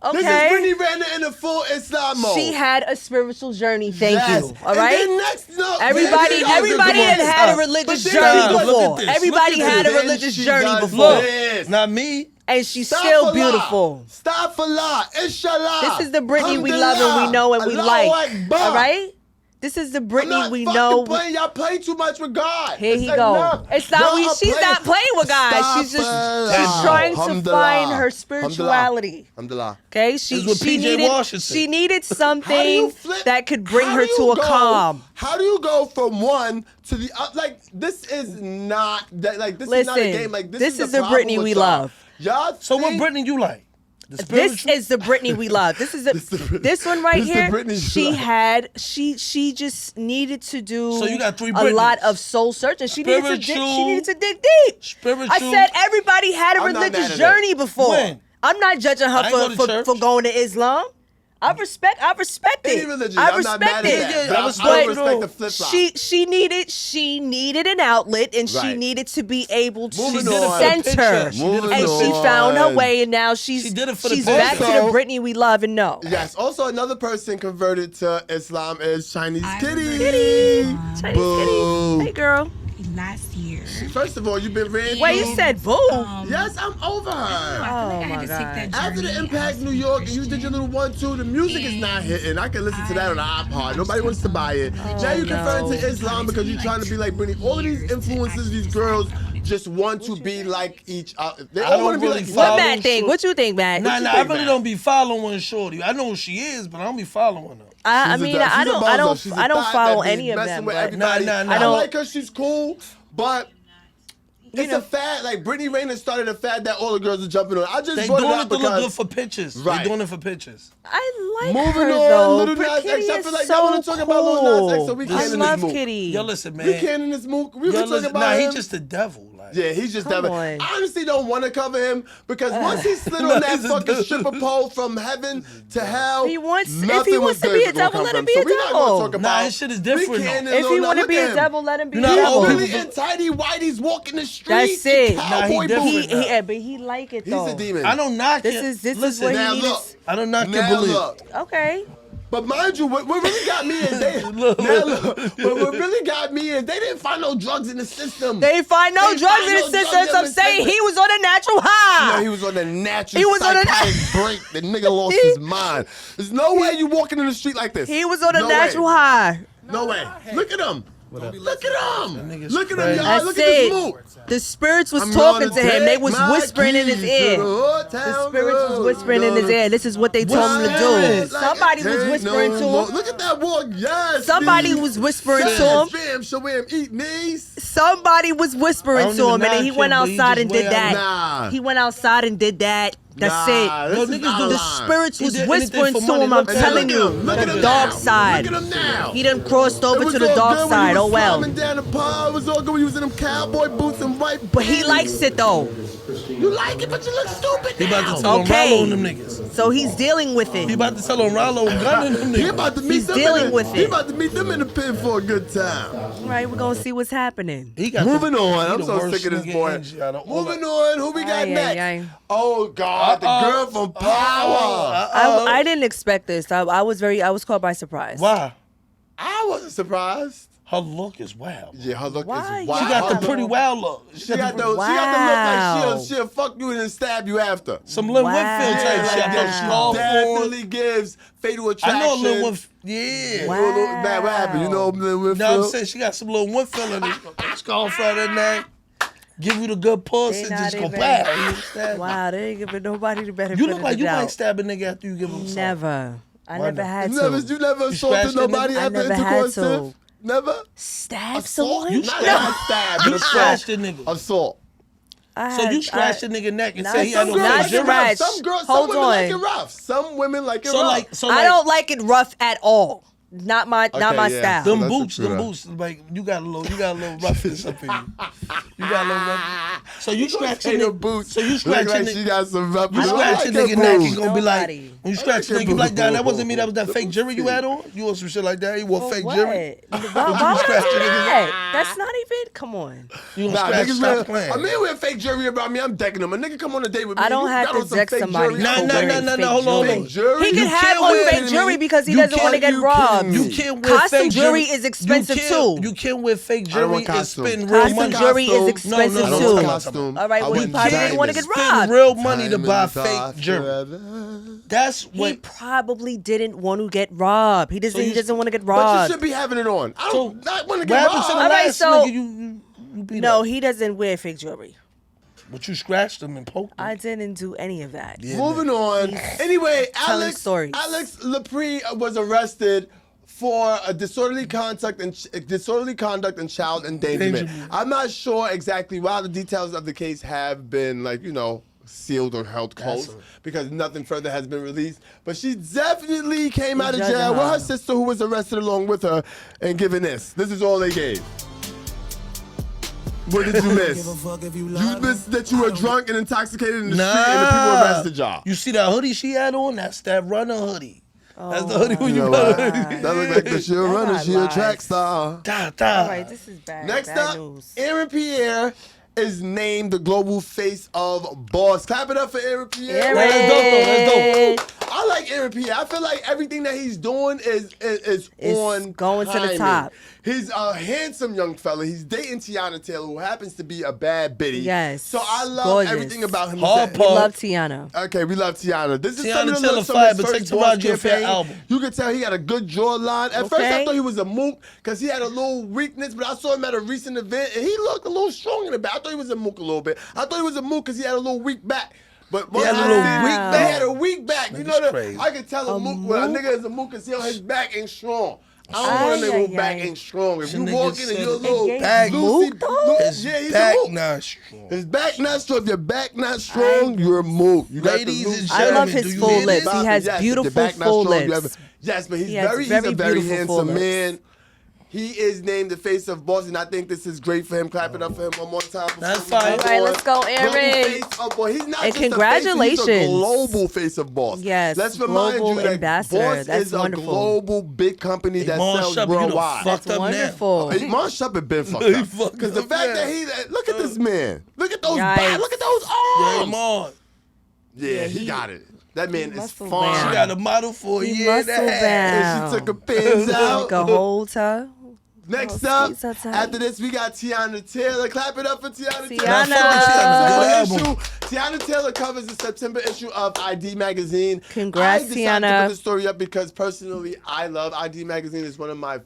[SPEAKER 2] Okay.
[SPEAKER 1] This is Brittany Renner in the full Islam mode.
[SPEAKER 2] She had a spiritual journey. Thank you. All right.
[SPEAKER 1] And then next,
[SPEAKER 2] everybody had a religious journey before. Everybody had a religious journey before.
[SPEAKER 3] Not me.
[SPEAKER 2] And she's still beautiful.
[SPEAKER 1] Stop Allah. Inshallah.
[SPEAKER 2] This is the Brittany we love and we know and we like. All right. This is the Brittany we know.
[SPEAKER 1] Y'all play too much with God.
[SPEAKER 2] Here he go. It's not. She's not playing with God. She's just trying to find her spirituality. Okay. She needed something that could bring her to a calm.
[SPEAKER 1] How do you go from one to the other? Like this is not like this is not a game. Like this is the Brittany we love.
[SPEAKER 3] Y'all. So what Brittany you like?
[SPEAKER 2] This is the Brittany we love. This is this one right here. She just needed to do
[SPEAKER 3] so you got 3
[SPEAKER 2] a lot of soul searching. She needed to dig deep. I said everybody had a religious journey before. When? I'm not judging her for going to Islam. I respect it.
[SPEAKER 1] Any religion, I'm not mad at that. But I respect the flip flop.
[SPEAKER 2] She needed an outlet, and she needed to be able to center. And she found her way, and now she's back to the Brittany we love and know.
[SPEAKER 1] Yes. Also, another person converted to Islam is Chinese Kitty.
[SPEAKER 2] Chinese Kitty. Hey, girl.
[SPEAKER 13] last year.
[SPEAKER 1] First of all, you've been ran.
[SPEAKER 2] Wait, you said boo?
[SPEAKER 1] Yes, I'm over her.
[SPEAKER 2] Oh my God.
[SPEAKER 1] After the Impact New York, and you did your little 1-2, the music is not hitting. I can listen to that on the iPod. Nobody wants to buy it. Now you're converting to Islam because you're trying to be like Britney. All of these influences, these girls just want to be like each other. They all want to be like.
[SPEAKER 2] What Matt think? What you think, Matt?
[SPEAKER 3] Nah, I really don't be following Shorty. I know who she is, but I don't be following her.
[SPEAKER 2] I mean, I don't follow any of them. But
[SPEAKER 1] I like her. She's cool, but it's a fad. Like Brittany Renner started a fad that all the girls are jumping on. I just
[SPEAKER 3] they
[SPEAKER 1] brought
[SPEAKER 3] doing
[SPEAKER 1] it up
[SPEAKER 3] it to
[SPEAKER 1] because
[SPEAKER 3] look good for pictures.
[SPEAKER 1] Right.
[SPEAKER 3] They doing it for pictures.
[SPEAKER 2] I like
[SPEAKER 1] Moving
[SPEAKER 2] her
[SPEAKER 1] on,
[SPEAKER 2] though.
[SPEAKER 1] Little Nas X. I feel like y'all want to talk about Little Nas X, so we can't in this mood.
[SPEAKER 2] Kitty.
[SPEAKER 3] Yo, listen, man.
[SPEAKER 1] We can't in this mood. We were talking about
[SPEAKER 3] Nah,
[SPEAKER 1] him.
[SPEAKER 3] he's just the devil.
[SPEAKER 1] Yeah, he's just
[SPEAKER 2] Come
[SPEAKER 1] devil.
[SPEAKER 2] on.
[SPEAKER 1] I honestly don't want to cover him because once he slid on that fucking stripper pole from heaven to hell,
[SPEAKER 2] if he wants
[SPEAKER 1] was
[SPEAKER 2] to
[SPEAKER 1] good
[SPEAKER 2] be a
[SPEAKER 1] gonna
[SPEAKER 2] devil,
[SPEAKER 1] come
[SPEAKER 2] let him
[SPEAKER 1] from.
[SPEAKER 2] be
[SPEAKER 1] So
[SPEAKER 2] a
[SPEAKER 1] we're not gonna
[SPEAKER 2] devil.
[SPEAKER 1] talk about.
[SPEAKER 3] Nah, his shit is different.
[SPEAKER 2] If he want to be a devil, let him be a
[SPEAKER 1] He's
[SPEAKER 2] devil.
[SPEAKER 1] really in tighty whities walking the street.
[SPEAKER 2] That's it.
[SPEAKER 1] Cowboy boots.
[SPEAKER 2] But he like it though.
[SPEAKER 1] He's a demon.
[SPEAKER 3] I don't knock
[SPEAKER 2] This
[SPEAKER 3] it.
[SPEAKER 2] is
[SPEAKER 3] Listen,
[SPEAKER 2] what
[SPEAKER 1] now
[SPEAKER 2] he
[SPEAKER 1] look.
[SPEAKER 2] needs.
[SPEAKER 3] I don't knock your
[SPEAKER 1] Now
[SPEAKER 3] belief.
[SPEAKER 1] look.
[SPEAKER 2] Okay.
[SPEAKER 1] But mind you, what really got me is they. But what really got me is they didn't find no drugs in the system.
[SPEAKER 2] They didn't find no drugs in the system. So I'm saying he was on a natural high.
[SPEAKER 1] No, he was on a natural
[SPEAKER 2] He was on a
[SPEAKER 1] psychotic break. The nigga lost his mind. There's no way you walking in the street like this.
[SPEAKER 2] He was on a
[SPEAKER 1] No
[SPEAKER 2] natural
[SPEAKER 1] way.
[SPEAKER 2] high.
[SPEAKER 1] No way. Look at him. Look at him. Look at him,
[SPEAKER 2] I
[SPEAKER 1] y'all. Look at this move.
[SPEAKER 2] The spirits was
[SPEAKER 1] I'm
[SPEAKER 2] talking
[SPEAKER 1] gonna
[SPEAKER 2] to him. They
[SPEAKER 1] take
[SPEAKER 2] was
[SPEAKER 1] my
[SPEAKER 2] whispering in his
[SPEAKER 1] keys
[SPEAKER 2] ear.
[SPEAKER 1] to the hotel
[SPEAKER 2] The spirits was whispering in his
[SPEAKER 1] room.
[SPEAKER 2] ear. This is what they told him to do. Somebody was whispering to him.
[SPEAKER 1] Look at that walk. Yes.
[SPEAKER 2] Somebody
[SPEAKER 1] Steve.
[SPEAKER 2] was whispering
[SPEAKER 1] yes,
[SPEAKER 2] to him.
[SPEAKER 1] Fam, show him eat knees.
[SPEAKER 2] Somebody was whispering to him, and then he went outside and did that.
[SPEAKER 1] Nah.
[SPEAKER 2] He went outside and did that. That's it.
[SPEAKER 1] This is out of
[SPEAKER 2] The
[SPEAKER 1] line.
[SPEAKER 2] spirits was
[SPEAKER 3] He did
[SPEAKER 2] whispering
[SPEAKER 3] anything
[SPEAKER 2] to
[SPEAKER 3] for
[SPEAKER 2] him.
[SPEAKER 3] money.
[SPEAKER 2] I'm
[SPEAKER 3] Look at
[SPEAKER 2] telling
[SPEAKER 3] him.
[SPEAKER 2] you,
[SPEAKER 1] Look at
[SPEAKER 2] the
[SPEAKER 1] him
[SPEAKER 2] dark
[SPEAKER 1] now.
[SPEAKER 2] side.
[SPEAKER 1] Look at him now.
[SPEAKER 2] He done crossed over
[SPEAKER 1] It was
[SPEAKER 2] to the
[SPEAKER 1] all
[SPEAKER 2] dark
[SPEAKER 1] good when
[SPEAKER 2] side.
[SPEAKER 1] he was
[SPEAKER 2] Oh well.
[SPEAKER 1] climbing down the pond. It was all good when he was in them cowboy boots and white.
[SPEAKER 2] But he likes it though.
[SPEAKER 1] You like it, but you look stupid
[SPEAKER 3] He about
[SPEAKER 1] now.
[SPEAKER 3] to tell him Rollo and them niggas.
[SPEAKER 2] So he's dealing with it.
[SPEAKER 3] He about to tell him Rollo and gun and them
[SPEAKER 1] He
[SPEAKER 3] niggas.
[SPEAKER 1] about to meet
[SPEAKER 2] He's
[SPEAKER 1] them
[SPEAKER 2] dealing
[SPEAKER 1] in
[SPEAKER 2] with
[SPEAKER 1] He
[SPEAKER 2] it.
[SPEAKER 1] about to meet them in the pen for a good time.
[SPEAKER 2] Right, we're gonna see what's happening.
[SPEAKER 3] He got
[SPEAKER 1] Moving on.
[SPEAKER 3] he
[SPEAKER 1] I'm
[SPEAKER 3] the
[SPEAKER 1] so
[SPEAKER 3] worst
[SPEAKER 1] sick of this
[SPEAKER 3] nigga
[SPEAKER 1] boy.
[SPEAKER 3] energy out of all
[SPEAKER 1] Moving
[SPEAKER 3] that.
[SPEAKER 1] on. Who we got
[SPEAKER 2] Aye,
[SPEAKER 1] next?
[SPEAKER 2] aye, aye.
[SPEAKER 1] Oh God, the girl from Power.
[SPEAKER 2] I didn't expect this. I was caught by surprise.
[SPEAKER 3] Why?
[SPEAKER 1] I wasn't surprised.
[SPEAKER 3] Her look is wild.
[SPEAKER 1] Yeah, her look
[SPEAKER 2] Why?
[SPEAKER 1] is
[SPEAKER 2] She
[SPEAKER 1] wild.
[SPEAKER 3] She got the
[SPEAKER 1] Her
[SPEAKER 3] pretty
[SPEAKER 1] look-
[SPEAKER 3] wild look.
[SPEAKER 1] She got the
[SPEAKER 2] Wow.
[SPEAKER 1] look like she'll fuck you and then stab you after.
[SPEAKER 3] Some Lynn
[SPEAKER 2] Wow.
[SPEAKER 3] Whitfield type
[SPEAKER 1] Yeah,
[SPEAKER 3] shit. I know
[SPEAKER 1] she
[SPEAKER 3] she all for
[SPEAKER 1] definitely
[SPEAKER 3] it.
[SPEAKER 1] gives fatal attraction.
[SPEAKER 3] I know Lynn Whitfield. Yeah.
[SPEAKER 2] Wow.
[SPEAKER 1] Man, what happened? You know Lynn Whitfield?
[SPEAKER 3] No, I'm saying she got some little Whitfield in it. Skull front of neck. Give you the good puss
[SPEAKER 2] They
[SPEAKER 3] and
[SPEAKER 2] not
[SPEAKER 3] just go
[SPEAKER 2] even-
[SPEAKER 3] back.
[SPEAKER 2] Wow, they ain't giving nobody the benefit.
[SPEAKER 3] You look
[SPEAKER 2] of
[SPEAKER 3] like
[SPEAKER 2] the
[SPEAKER 3] you
[SPEAKER 2] doubt.
[SPEAKER 3] might stab a nigga after you give him something.
[SPEAKER 2] Never. I
[SPEAKER 3] Why
[SPEAKER 2] never
[SPEAKER 3] not?
[SPEAKER 2] had
[SPEAKER 1] You
[SPEAKER 2] to.
[SPEAKER 1] never assaulted
[SPEAKER 3] scratched that
[SPEAKER 1] nobody
[SPEAKER 3] nigga?
[SPEAKER 2] I
[SPEAKER 1] after
[SPEAKER 2] never had
[SPEAKER 1] intercourse,
[SPEAKER 2] to.
[SPEAKER 1] Tiff? Never?
[SPEAKER 2] Stab
[SPEAKER 1] Assault?
[SPEAKER 2] someone?
[SPEAKER 3] You
[SPEAKER 1] Not
[SPEAKER 3] scratched-
[SPEAKER 1] stab,
[SPEAKER 3] You
[SPEAKER 1] but
[SPEAKER 3] scratched
[SPEAKER 1] assault.
[SPEAKER 3] the nigga.
[SPEAKER 1] Assault.
[SPEAKER 3] So you scratched the nigga neck and
[SPEAKER 2] Not
[SPEAKER 3] say he had
[SPEAKER 1] Some
[SPEAKER 3] no
[SPEAKER 1] girls
[SPEAKER 2] Not
[SPEAKER 1] like it rough.
[SPEAKER 2] scratch.
[SPEAKER 1] Some girls,
[SPEAKER 2] Hold
[SPEAKER 1] some women like
[SPEAKER 2] on.
[SPEAKER 1] it rough. Some women like it
[SPEAKER 3] So
[SPEAKER 1] rough.
[SPEAKER 3] like, so
[SPEAKER 2] I
[SPEAKER 3] like,
[SPEAKER 2] don't like it rough at all. Not my
[SPEAKER 1] Okay,
[SPEAKER 2] not my
[SPEAKER 1] yeah.
[SPEAKER 2] style.
[SPEAKER 3] them
[SPEAKER 1] That's
[SPEAKER 3] boots,
[SPEAKER 1] the truth.
[SPEAKER 3] them boots. Like you got a little roughness up in you. You got a little roughness. So you scratch your
[SPEAKER 1] Ain't no
[SPEAKER 3] nigga.
[SPEAKER 1] boots.
[SPEAKER 3] So you
[SPEAKER 1] Look
[SPEAKER 3] scratch your
[SPEAKER 1] like she
[SPEAKER 3] nigga.
[SPEAKER 1] got some rough.
[SPEAKER 3] You
[SPEAKER 1] I
[SPEAKER 3] scratch
[SPEAKER 1] like
[SPEAKER 3] your
[SPEAKER 1] her
[SPEAKER 3] nigga neck,
[SPEAKER 1] boots.
[SPEAKER 3] he's gonna be like,
[SPEAKER 2] Nobody.
[SPEAKER 3] when you scratch your
[SPEAKER 1] like
[SPEAKER 3] nigga, you be like,
[SPEAKER 1] your
[SPEAKER 3] "Nah, that wasn't me. That was that
[SPEAKER 1] boots.
[SPEAKER 3] fake jewelry you had on. You want some shit like that? You wore fake
[SPEAKER 2] What?
[SPEAKER 3] jewelry.
[SPEAKER 2] Why would I
[SPEAKER 3] scratch
[SPEAKER 2] do
[SPEAKER 3] your nigga
[SPEAKER 2] that? That's not even. Come on.
[SPEAKER 3] You
[SPEAKER 1] Nah,
[SPEAKER 3] gonna scratch?
[SPEAKER 1] niggas
[SPEAKER 3] Stop
[SPEAKER 1] wear,
[SPEAKER 3] playing.
[SPEAKER 1] I mean, wear fake jewelry about me. I'm decking them. A nigga come on a date with me.
[SPEAKER 2] I don't
[SPEAKER 1] you
[SPEAKER 2] have
[SPEAKER 1] got
[SPEAKER 2] to
[SPEAKER 1] on some
[SPEAKER 2] deck
[SPEAKER 1] fake
[SPEAKER 2] somebody.
[SPEAKER 1] jewelry.
[SPEAKER 3] Nah,
[SPEAKER 1] I'm
[SPEAKER 3] nah,
[SPEAKER 1] wearing
[SPEAKER 3] nah, nah, nah, hold on.
[SPEAKER 1] fake jewelry.
[SPEAKER 2] He can
[SPEAKER 1] You
[SPEAKER 2] have
[SPEAKER 1] can't
[SPEAKER 2] on
[SPEAKER 1] wear
[SPEAKER 2] fake
[SPEAKER 1] it.
[SPEAKER 2] jewelry because he
[SPEAKER 1] You
[SPEAKER 2] doesn't want to
[SPEAKER 1] can't-
[SPEAKER 2] get
[SPEAKER 1] you
[SPEAKER 2] robbed.
[SPEAKER 1] can't-
[SPEAKER 3] You can't wear
[SPEAKER 2] Costume
[SPEAKER 3] fake
[SPEAKER 2] jewelry is expensive too.
[SPEAKER 3] You can't wear fake
[SPEAKER 1] I don't
[SPEAKER 3] jewelry
[SPEAKER 1] want
[SPEAKER 3] and
[SPEAKER 1] costume.
[SPEAKER 3] spend real
[SPEAKER 2] Costume
[SPEAKER 3] money.
[SPEAKER 2] jewelry is
[SPEAKER 1] No,
[SPEAKER 2] expensive
[SPEAKER 3] no,
[SPEAKER 1] I don't
[SPEAKER 2] too.
[SPEAKER 1] want costume.
[SPEAKER 2] All right,
[SPEAKER 1] I
[SPEAKER 2] well, he
[SPEAKER 1] want
[SPEAKER 2] probably didn't want to get
[SPEAKER 1] diamonds.
[SPEAKER 3] Spend
[SPEAKER 2] robbed.
[SPEAKER 3] real money to
[SPEAKER 1] Diamonds
[SPEAKER 3] buy
[SPEAKER 1] are
[SPEAKER 3] fake jewelry.
[SPEAKER 1] forever.
[SPEAKER 3] That's
[SPEAKER 2] He
[SPEAKER 3] what.
[SPEAKER 2] probably didn't want to get robbed. He doesn't.
[SPEAKER 3] So
[SPEAKER 2] He
[SPEAKER 3] you-
[SPEAKER 2] doesn't want to get
[SPEAKER 1] But you
[SPEAKER 2] robbed.
[SPEAKER 1] should be having it on. I
[SPEAKER 3] So
[SPEAKER 1] don't not want to
[SPEAKER 3] what
[SPEAKER 1] get
[SPEAKER 3] happened to the
[SPEAKER 1] robbed.
[SPEAKER 2] right,
[SPEAKER 3] last
[SPEAKER 2] so-
[SPEAKER 3] nigga you beat
[SPEAKER 2] No,
[SPEAKER 3] up?
[SPEAKER 2] he doesn't wear fake jewelry.
[SPEAKER 3] But you scratched him and poked him.
[SPEAKER 2] I didn't do any of that.
[SPEAKER 1] Moving on. Anyway,
[SPEAKER 2] telling stories.
[SPEAKER 1] Alex Lepre was arrested for a disorderly conduct and child endangerment. I'm not sure exactly why the details of the case have been sealed or held close because nothing further has been released. But she definitely came out of jail with her sister who was arrested along with her and given this. This is all they gave. What did you miss? You missed that you were drunk and intoxicated in the street and the people arrested y'all.
[SPEAKER 3] You see that hoodie she had on? That's that runner hoodie. That's the hoodie when
[SPEAKER 1] You
[SPEAKER 3] you
[SPEAKER 1] know
[SPEAKER 3] got
[SPEAKER 1] what? That look like the she a runner, she a track star.
[SPEAKER 2] All right, this is bad.
[SPEAKER 1] Next
[SPEAKER 2] bad
[SPEAKER 1] up,
[SPEAKER 2] news.
[SPEAKER 1] Aaron Pierre is named the global face of Boss. Clap it up for Aaron Pierre.
[SPEAKER 2] Aaron.
[SPEAKER 3] That's dope, though. That's dope.
[SPEAKER 1] I like Aaron Pierre. I feel like everything that he's doing is on
[SPEAKER 2] going to the
[SPEAKER 1] timing.
[SPEAKER 2] top.
[SPEAKER 1] He's a handsome young fella. He's dating Tiana Taylor, who happens to be a bad bitty.
[SPEAKER 2] Yes.
[SPEAKER 1] So I love
[SPEAKER 2] gorgeous.
[SPEAKER 1] everything about him.
[SPEAKER 2] We love Tiana.
[SPEAKER 1] Okay, we love Tiana. This is
[SPEAKER 3] Tiana
[SPEAKER 1] some of the
[SPEAKER 3] Taylor
[SPEAKER 1] looks from
[SPEAKER 3] fire,
[SPEAKER 1] his
[SPEAKER 3] but
[SPEAKER 1] first
[SPEAKER 3] take
[SPEAKER 1] Boss
[SPEAKER 3] Taraji for your
[SPEAKER 1] campaign.
[SPEAKER 3] album.
[SPEAKER 1] You could tell he had a good jawline. At first, I thought he was a mook because he had a little weakness, but I saw him at a recent event and he looked a little strong in the back. I thought he was a mook a little bit. I thought he was a mook because he had a little weak back. But
[SPEAKER 3] He had a little weak back?
[SPEAKER 1] He had a weak back. You know,
[SPEAKER 3] crazy.
[SPEAKER 1] I can tell a mook when a nigga is a mook because his back ain't strong. I don't want a nigga whose back ain't strong. If you walk in and you're a little
[SPEAKER 3] back
[SPEAKER 1] loosey,
[SPEAKER 3] his
[SPEAKER 1] yeah, he's
[SPEAKER 3] back
[SPEAKER 1] a mook.
[SPEAKER 3] not strong.
[SPEAKER 1] His back not strong. If your back not strong, you're a mook. You got the
[SPEAKER 3] Ladies
[SPEAKER 1] loose-
[SPEAKER 3] and
[SPEAKER 2] I love
[SPEAKER 3] gentlemen,
[SPEAKER 2] his
[SPEAKER 3] do you
[SPEAKER 2] full
[SPEAKER 3] hear
[SPEAKER 2] lips.
[SPEAKER 3] this?
[SPEAKER 2] He has
[SPEAKER 1] Yes, if
[SPEAKER 2] beautiful
[SPEAKER 1] your back not
[SPEAKER 2] full
[SPEAKER 1] strong, you
[SPEAKER 2] lips.
[SPEAKER 1] yes, but he's
[SPEAKER 2] He has
[SPEAKER 1] a very
[SPEAKER 2] beautiful
[SPEAKER 1] handsome
[SPEAKER 2] full lips.
[SPEAKER 1] man. He is named the face of Boss, and I think this is great for him. Clap it up for him one more time.
[SPEAKER 3] That's
[SPEAKER 1] before we
[SPEAKER 3] fine.
[SPEAKER 1] move
[SPEAKER 2] All right,
[SPEAKER 1] on.
[SPEAKER 2] let's go,
[SPEAKER 1] Global
[SPEAKER 2] Aaron.
[SPEAKER 1] face of Boss. He's not
[SPEAKER 2] And
[SPEAKER 1] just
[SPEAKER 2] congratulations.
[SPEAKER 1] A face, he's a global face of Boss.
[SPEAKER 2] Yes,
[SPEAKER 1] Let's remind
[SPEAKER 2] global
[SPEAKER 1] you that
[SPEAKER 2] ambassador.
[SPEAKER 1] Boss
[SPEAKER 2] That's
[SPEAKER 1] is
[SPEAKER 2] wonderful.
[SPEAKER 1] a global big company that
[SPEAKER 3] Iman
[SPEAKER 1] sells
[SPEAKER 3] Shumpert, you done
[SPEAKER 1] worldwide.
[SPEAKER 3] fucked
[SPEAKER 2] That's
[SPEAKER 3] up
[SPEAKER 2] wonderful.
[SPEAKER 3] now.
[SPEAKER 1] Iman Shumpert been fucked
[SPEAKER 3] He
[SPEAKER 1] up.
[SPEAKER 3] fucked
[SPEAKER 1] Because the
[SPEAKER 3] up
[SPEAKER 1] fact
[SPEAKER 3] now.
[SPEAKER 1] that look at this man. Look at those
[SPEAKER 2] Yikes.
[SPEAKER 1] back. Look at those
[SPEAKER 3] Yeah,
[SPEAKER 1] arms.
[SPEAKER 3] Iman.
[SPEAKER 1] Yeah, he got it. That man is
[SPEAKER 2] muscle
[SPEAKER 1] fine.
[SPEAKER 3] She
[SPEAKER 2] bound.
[SPEAKER 3] got a model for a
[SPEAKER 2] He
[SPEAKER 3] year and a
[SPEAKER 2] muscle
[SPEAKER 3] half.
[SPEAKER 2] bound.
[SPEAKER 1] And she took her pins out.
[SPEAKER 2] Like a hold her.
[SPEAKER 1] Next
[SPEAKER 2] Oh,
[SPEAKER 1] up,
[SPEAKER 2] sweet, so tight.
[SPEAKER 1] after this, we got Tiana Taylor. Clap it up for Tiana Taylor.
[SPEAKER 2] Tiana.
[SPEAKER 3] Good
[SPEAKER 1] Issue. Tiana Taylor covers the September issue of ID Magazine.
[SPEAKER 2] Congrats,
[SPEAKER 1] I decided to
[SPEAKER 2] Tiana.
[SPEAKER 1] put the story up because personally, I love ID Magazine. It's one of my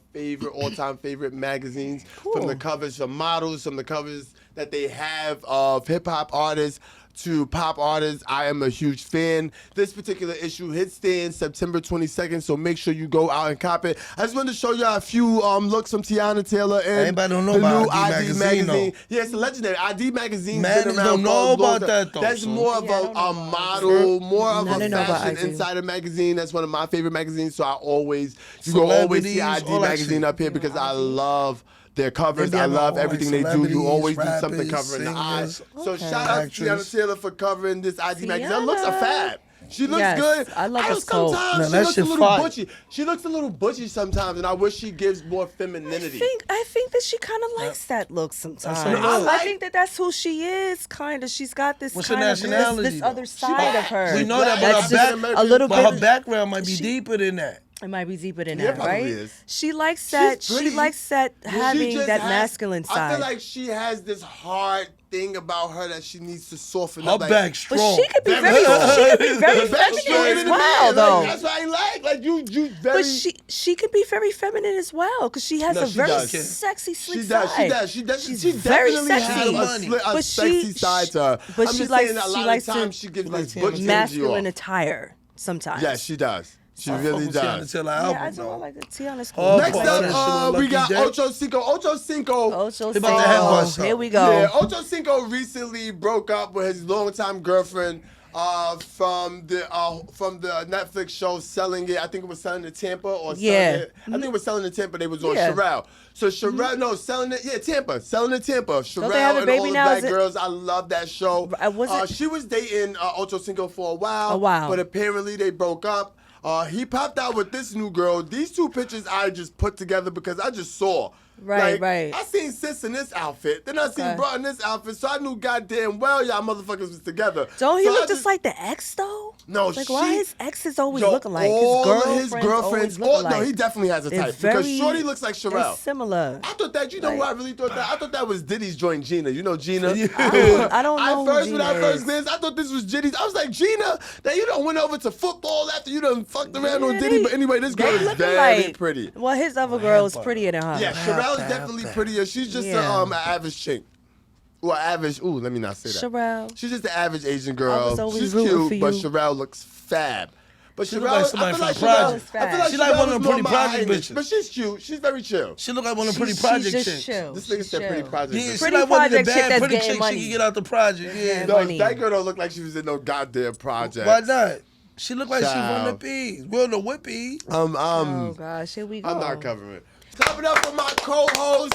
[SPEAKER 1] all-time favorite magazines. From the covers, from models, from the covers that they have of hip-hop artists to pop artists. I am a huge fan. This particular issue hits stands September 22nd, so make sure you go out and cop it. I just wanted to show y'all a few looks from Tiana Taylor and
[SPEAKER 3] Everybody don't know
[SPEAKER 1] the
[SPEAKER 3] about
[SPEAKER 1] new
[SPEAKER 3] ID Magazine, though.
[SPEAKER 1] Yeah, it's a legendary. ID Magazine's
[SPEAKER 3] Man,
[SPEAKER 1] been
[SPEAKER 3] they
[SPEAKER 1] around
[SPEAKER 3] don't know
[SPEAKER 1] for a long
[SPEAKER 3] about
[SPEAKER 1] time.
[SPEAKER 3] that, though,
[SPEAKER 1] That's
[SPEAKER 3] son.
[SPEAKER 1] more of a model, more of
[SPEAKER 2] I
[SPEAKER 1] a
[SPEAKER 2] didn't know about
[SPEAKER 1] fashion
[SPEAKER 2] ID.
[SPEAKER 1] insider magazine. That's one of my favorite magazines, so you go always see
[SPEAKER 3] Celebrities,
[SPEAKER 1] ID
[SPEAKER 3] all that
[SPEAKER 1] Magazine
[SPEAKER 3] shit.
[SPEAKER 1] up here because I love their covers.
[SPEAKER 3] They be
[SPEAKER 1] I
[SPEAKER 3] having
[SPEAKER 1] love
[SPEAKER 3] all
[SPEAKER 1] everything
[SPEAKER 3] like
[SPEAKER 1] they do. You
[SPEAKER 3] celebrities,
[SPEAKER 1] always do something
[SPEAKER 3] rappers,
[SPEAKER 1] covering the eye.
[SPEAKER 3] singers,
[SPEAKER 1] So shout out to
[SPEAKER 3] actress.
[SPEAKER 1] Tiana Taylor for covering this ID Magazine. That looks a fab. She looks
[SPEAKER 2] Yes,
[SPEAKER 1] good.
[SPEAKER 2] I love
[SPEAKER 1] know
[SPEAKER 2] her scope.
[SPEAKER 1] sometimes
[SPEAKER 3] No,
[SPEAKER 1] she
[SPEAKER 3] that
[SPEAKER 1] looks a
[SPEAKER 3] shit
[SPEAKER 1] little
[SPEAKER 3] fire.
[SPEAKER 1] butchy. She looks a little butchy sometimes, and I wish she gives more femininity.
[SPEAKER 2] I think that she kind of likes that look sometimes.
[SPEAKER 3] her look.
[SPEAKER 2] I think that that's who she is, kind of. She's got this
[SPEAKER 3] What's her
[SPEAKER 2] kind of
[SPEAKER 3] nationality,
[SPEAKER 2] this
[SPEAKER 3] though?
[SPEAKER 2] other side of her.
[SPEAKER 3] We know that, but
[SPEAKER 2] That's
[SPEAKER 3] her
[SPEAKER 2] just
[SPEAKER 3] back,
[SPEAKER 2] a little
[SPEAKER 3] but
[SPEAKER 2] bit.
[SPEAKER 3] her background might be deeper than that.
[SPEAKER 2] It might be deeper than
[SPEAKER 1] Yeah,
[SPEAKER 2] that,
[SPEAKER 1] probably
[SPEAKER 2] right?
[SPEAKER 1] is.
[SPEAKER 2] She likes that.
[SPEAKER 1] She's
[SPEAKER 2] She
[SPEAKER 1] pretty.
[SPEAKER 2] likes that having
[SPEAKER 1] just
[SPEAKER 2] that
[SPEAKER 1] has-
[SPEAKER 2] masculine
[SPEAKER 1] I
[SPEAKER 2] side.
[SPEAKER 1] feel like she has this hard thing about her that she needs to soften
[SPEAKER 3] Her
[SPEAKER 1] up. Like,
[SPEAKER 3] back strong.
[SPEAKER 2] But she could be
[SPEAKER 1] Very
[SPEAKER 2] very,
[SPEAKER 1] strong.
[SPEAKER 2] she could be very
[SPEAKER 1] Her back stronger
[SPEAKER 2] feminine as
[SPEAKER 1] than a
[SPEAKER 2] well,
[SPEAKER 1] man.
[SPEAKER 2] though.
[SPEAKER 1] Like, that's what I like. Like you very.
[SPEAKER 2] But she could be very feminine as well because she has
[SPEAKER 1] No,
[SPEAKER 2] a
[SPEAKER 1] she
[SPEAKER 2] very
[SPEAKER 1] does.
[SPEAKER 2] sexy, sleek
[SPEAKER 1] She does.
[SPEAKER 2] side.
[SPEAKER 1] She does.
[SPEAKER 2] She's
[SPEAKER 1] She
[SPEAKER 2] very
[SPEAKER 1] definitely
[SPEAKER 2] sexy.
[SPEAKER 1] has a
[SPEAKER 2] But
[SPEAKER 1] sexy side to her.
[SPEAKER 2] but
[SPEAKER 1] I'm
[SPEAKER 2] she
[SPEAKER 1] just
[SPEAKER 2] likes
[SPEAKER 1] saying that a
[SPEAKER 2] she
[SPEAKER 1] lot
[SPEAKER 2] likes
[SPEAKER 1] of times
[SPEAKER 2] to
[SPEAKER 1] she gives
[SPEAKER 3] likes
[SPEAKER 1] this
[SPEAKER 3] to
[SPEAKER 1] butch energy
[SPEAKER 2] masculine
[SPEAKER 1] off.
[SPEAKER 2] attire sometimes.
[SPEAKER 1] Yes, she does. She
[SPEAKER 3] I fuck
[SPEAKER 1] really
[SPEAKER 3] with
[SPEAKER 1] does.
[SPEAKER 3] Tiana Taylor
[SPEAKER 2] Yeah, I
[SPEAKER 3] album,
[SPEAKER 2] do. I
[SPEAKER 3] though.
[SPEAKER 2] like the Tiana's
[SPEAKER 3] Oh,
[SPEAKER 2] cool.
[SPEAKER 1] Next
[SPEAKER 3] boy,
[SPEAKER 1] up,
[SPEAKER 3] that shit look
[SPEAKER 1] we
[SPEAKER 3] like
[SPEAKER 1] got
[SPEAKER 3] he's dead.
[SPEAKER 1] Ocho Cinco. Ocho Cinco.
[SPEAKER 2] Ocho
[SPEAKER 3] He about to head bust
[SPEAKER 2] Cinco.
[SPEAKER 3] her.
[SPEAKER 2] Here we go.
[SPEAKER 1] Yeah, Ocho Cinco recently broke up with his longtime girlfriend from the Netflix show Selling It. I think it was Selling to Tampa or Selling It. I think it was Selling to Tampa. They was on
[SPEAKER 2] Yeah.
[SPEAKER 1] Sherelle. So Sherelle, no, Selling It. Yeah, Tampa. Selling to Tampa. Sherelle
[SPEAKER 2] they have a
[SPEAKER 1] and
[SPEAKER 2] baby
[SPEAKER 1] all the
[SPEAKER 2] now?
[SPEAKER 1] black
[SPEAKER 2] Is it-
[SPEAKER 1] girls. I love that show.
[SPEAKER 2] Was it-
[SPEAKER 1] She was dating Ocho Cinco for a while.
[SPEAKER 2] A while.
[SPEAKER 1] But apparently they broke up. He popped out with this new girl. These two pictures I just put together because I just saw.
[SPEAKER 2] Right, right.
[SPEAKER 1] I seen sis in this outfit. Then I seen bro in this outfit. So I knew goddamn well y'all motherfuckers was together.
[SPEAKER 2] Don't he
[SPEAKER 1] So I
[SPEAKER 2] look just like the ex though?
[SPEAKER 1] No,
[SPEAKER 2] like why his ex is always
[SPEAKER 1] Yo,
[SPEAKER 2] looking like
[SPEAKER 1] all
[SPEAKER 2] his
[SPEAKER 1] of
[SPEAKER 2] girlfriends.
[SPEAKER 1] his girlfriends.
[SPEAKER 2] always look
[SPEAKER 1] No,
[SPEAKER 2] alike.
[SPEAKER 1] he definitely has a
[SPEAKER 2] They're
[SPEAKER 1] type because
[SPEAKER 2] very-
[SPEAKER 1] Shorty looks like
[SPEAKER 2] they're
[SPEAKER 1] Sherelle.
[SPEAKER 2] similar.
[SPEAKER 1] I thought that. You know who I really thought that? I thought that was Diddy's joint Gina. You know Gina.
[SPEAKER 2] I don't know who
[SPEAKER 1] When
[SPEAKER 2] Gina
[SPEAKER 1] I first
[SPEAKER 2] is.
[SPEAKER 1] glanced, I thought this was Gina's. I was like, Gina, that you done went over to football after you done fucked around on Diddy. But anyway, this girl
[SPEAKER 2] They
[SPEAKER 1] is
[SPEAKER 2] looking
[SPEAKER 1] very
[SPEAKER 2] like,
[SPEAKER 1] pretty.
[SPEAKER 2] Well, his other girl is prettier than her.
[SPEAKER 1] Yeah, Sherelle's definitely prettier. She's just an average chink. Well, average. Ooh, let me not say that.
[SPEAKER 2] Sherelle.
[SPEAKER 1] She's just the average Asian
[SPEAKER 2] I
[SPEAKER 1] girl.
[SPEAKER 2] was always
[SPEAKER 1] She's
[SPEAKER 2] rooting
[SPEAKER 1] cute,
[SPEAKER 2] for
[SPEAKER 1] but
[SPEAKER 2] you.
[SPEAKER 1] Sherelle looks fab. But
[SPEAKER 3] She
[SPEAKER 1] Sherelle,
[SPEAKER 3] look like somebody
[SPEAKER 1] I feel like
[SPEAKER 3] from
[SPEAKER 1] Sherelle,
[SPEAKER 3] Project.
[SPEAKER 1] I feel like
[SPEAKER 3] She like one of
[SPEAKER 1] Sherelle
[SPEAKER 3] them
[SPEAKER 1] is
[SPEAKER 3] pretty
[SPEAKER 1] more
[SPEAKER 3] Project
[SPEAKER 1] my
[SPEAKER 3] bitches.
[SPEAKER 1] But she's cute. She's very chill.
[SPEAKER 3] She look like one of them pretty
[SPEAKER 2] She's
[SPEAKER 3] project
[SPEAKER 2] just
[SPEAKER 3] chicks.
[SPEAKER 2] chill.
[SPEAKER 1] This nigga
[SPEAKER 2] She's
[SPEAKER 1] said pretty
[SPEAKER 2] chill.
[SPEAKER 1] project.
[SPEAKER 3] Yeah,
[SPEAKER 1] bitch.
[SPEAKER 3] she
[SPEAKER 2] Pretty
[SPEAKER 3] like one of the
[SPEAKER 2] project chick
[SPEAKER 3] bad
[SPEAKER 2] that's
[SPEAKER 3] pretty
[SPEAKER 2] getting
[SPEAKER 3] chicks
[SPEAKER 2] money.
[SPEAKER 3] she can get out the project. Yeah.
[SPEAKER 1] No,
[SPEAKER 2] money.
[SPEAKER 1] that girl don't look like she was in no goddamn project.
[SPEAKER 3] Why not? She look like she
[SPEAKER 1] Child.
[SPEAKER 3] from the P's. We don't know what P.
[SPEAKER 2] Oh gosh, here we go.
[SPEAKER 1] I'm not covering it. Clap it up for my co-host,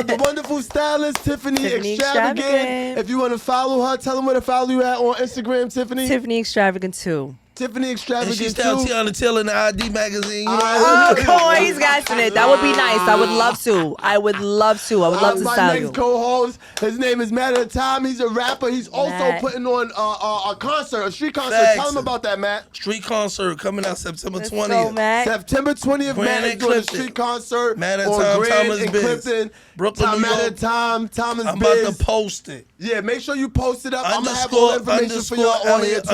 [SPEAKER 1] the wonderful stylist, Tiffany Extravagant. If you want to follow her, tell them where to follow you at on Instagram, Tiffany.
[SPEAKER 2] Tiffany Extravagant 2.
[SPEAKER 1] Tiffany Extravagant
[SPEAKER 3] And she style
[SPEAKER 1] too.
[SPEAKER 3] Tiana Taylor in the ID magazine. You know?
[SPEAKER 2] Oh, come on, he's gassing it. That would be nice. I would love to. I would love to
[SPEAKER 1] My
[SPEAKER 2] style
[SPEAKER 1] next
[SPEAKER 2] you.
[SPEAKER 1] co-host, his name is Matt at a Time. He's a rapper. He's also
[SPEAKER 2] Matt.
[SPEAKER 1] putting on a concert, a street concert.
[SPEAKER 3] Facts.
[SPEAKER 1] Tell him about that, Matt.
[SPEAKER 3] Street concert coming out September 20th.
[SPEAKER 2] Go, Matt.
[SPEAKER 1] September 20th, Matt is doing a street concert
[SPEAKER 3] Matt at
[SPEAKER 1] on
[SPEAKER 3] Time,
[SPEAKER 1] Grand
[SPEAKER 3] Thomas
[SPEAKER 1] and
[SPEAKER 3] Biz.
[SPEAKER 1] Clifton.
[SPEAKER 3] Brooklyn, New
[SPEAKER 1] Matt
[SPEAKER 3] York.
[SPEAKER 1] at Time, Thomas
[SPEAKER 3] I'm
[SPEAKER 1] Biz.
[SPEAKER 3] about to post it.
[SPEAKER 1] Yeah, make sure you post it up. I'm gonna have all the information for y'all on here
[SPEAKER 3] Elliot
[SPEAKER 1] too.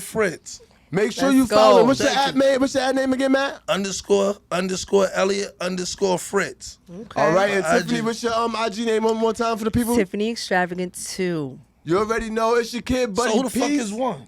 [SPEAKER 3] _Fritz.
[SPEAKER 1] Make sure
[SPEAKER 2] Let's
[SPEAKER 1] you follow.
[SPEAKER 2] go.
[SPEAKER 1] What's your ad name? What's your ad name again, Matt?
[SPEAKER 3] _ Elliot _Fritz.
[SPEAKER 1] All right, and
[SPEAKER 3] IG.
[SPEAKER 1] Tiffany, what's your IG name one more time for the people?
[SPEAKER 2] Tiffany Extravagant 2.
[SPEAKER 1] You already know it's your kid, Buddy
[SPEAKER 3] So who the fuck
[SPEAKER 1] Peace.
[SPEAKER 3] is one?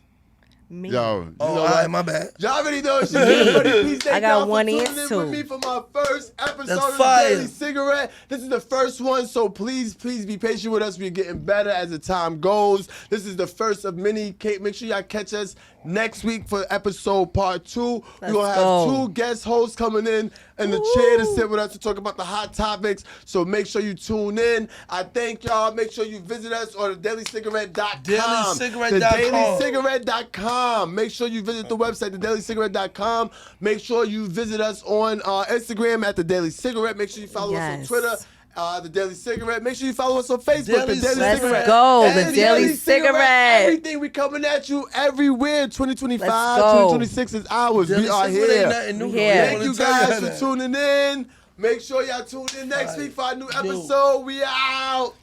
[SPEAKER 2] Me.
[SPEAKER 1] Yo, you
[SPEAKER 3] Oh,
[SPEAKER 1] know
[SPEAKER 3] all
[SPEAKER 1] what?
[SPEAKER 3] right, my bad.
[SPEAKER 1] Y'all already know it's your kid, Buddy Peace. Thank
[SPEAKER 2] I got
[SPEAKER 1] y'all
[SPEAKER 2] one
[SPEAKER 1] for
[SPEAKER 2] and
[SPEAKER 1] tuning in
[SPEAKER 2] two.
[SPEAKER 1] with me for my first episode
[SPEAKER 3] That's
[SPEAKER 1] of the
[SPEAKER 3] fire.
[SPEAKER 1] Daily Cigarette. This is the first one, so please be patient with us. We're getting better as the time goes. This is the first of many. Make sure y'all catch us next week for episode part 2. We're going to have
[SPEAKER 2] go.
[SPEAKER 1] 2 guest hosts coming in the chair to sit with us to talk about the hot topics. So make sure you tune in. I thank y'all. Make sure you visit us on thedailycigarette.com.
[SPEAKER 3] Dailycigarette.com.
[SPEAKER 1] Thedailycigarette.com. Make sure you visit the website, thedailycigarette.com. Make sure you visit us on Instagram at The Daily Cigarette. Make sure you follow us on Twitter. The Daily Cigarette. Make sure you follow us on Facebook. The Daily
[SPEAKER 2] Let's
[SPEAKER 1] Cigarette.
[SPEAKER 2] go.
[SPEAKER 1] And
[SPEAKER 2] The Daily Cigarette.
[SPEAKER 1] Everything we coming at you everywhere. 2025,
[SPEAKER 2] Let's go.
[SPEAKER 1] 2026 is ours.
[SPEAKER 3] Daily
[SPEAKER 1] We are
[SPEAKER 3] Cigarette ain't
[SPEAKER 1] here.
[SPEAKER 3] nothing new.
[SPEAKER 2] Yeah.
[SPEAKER 1] Thank you guys for tuning in. Make sure y'all tune in next week for our new episode. We out.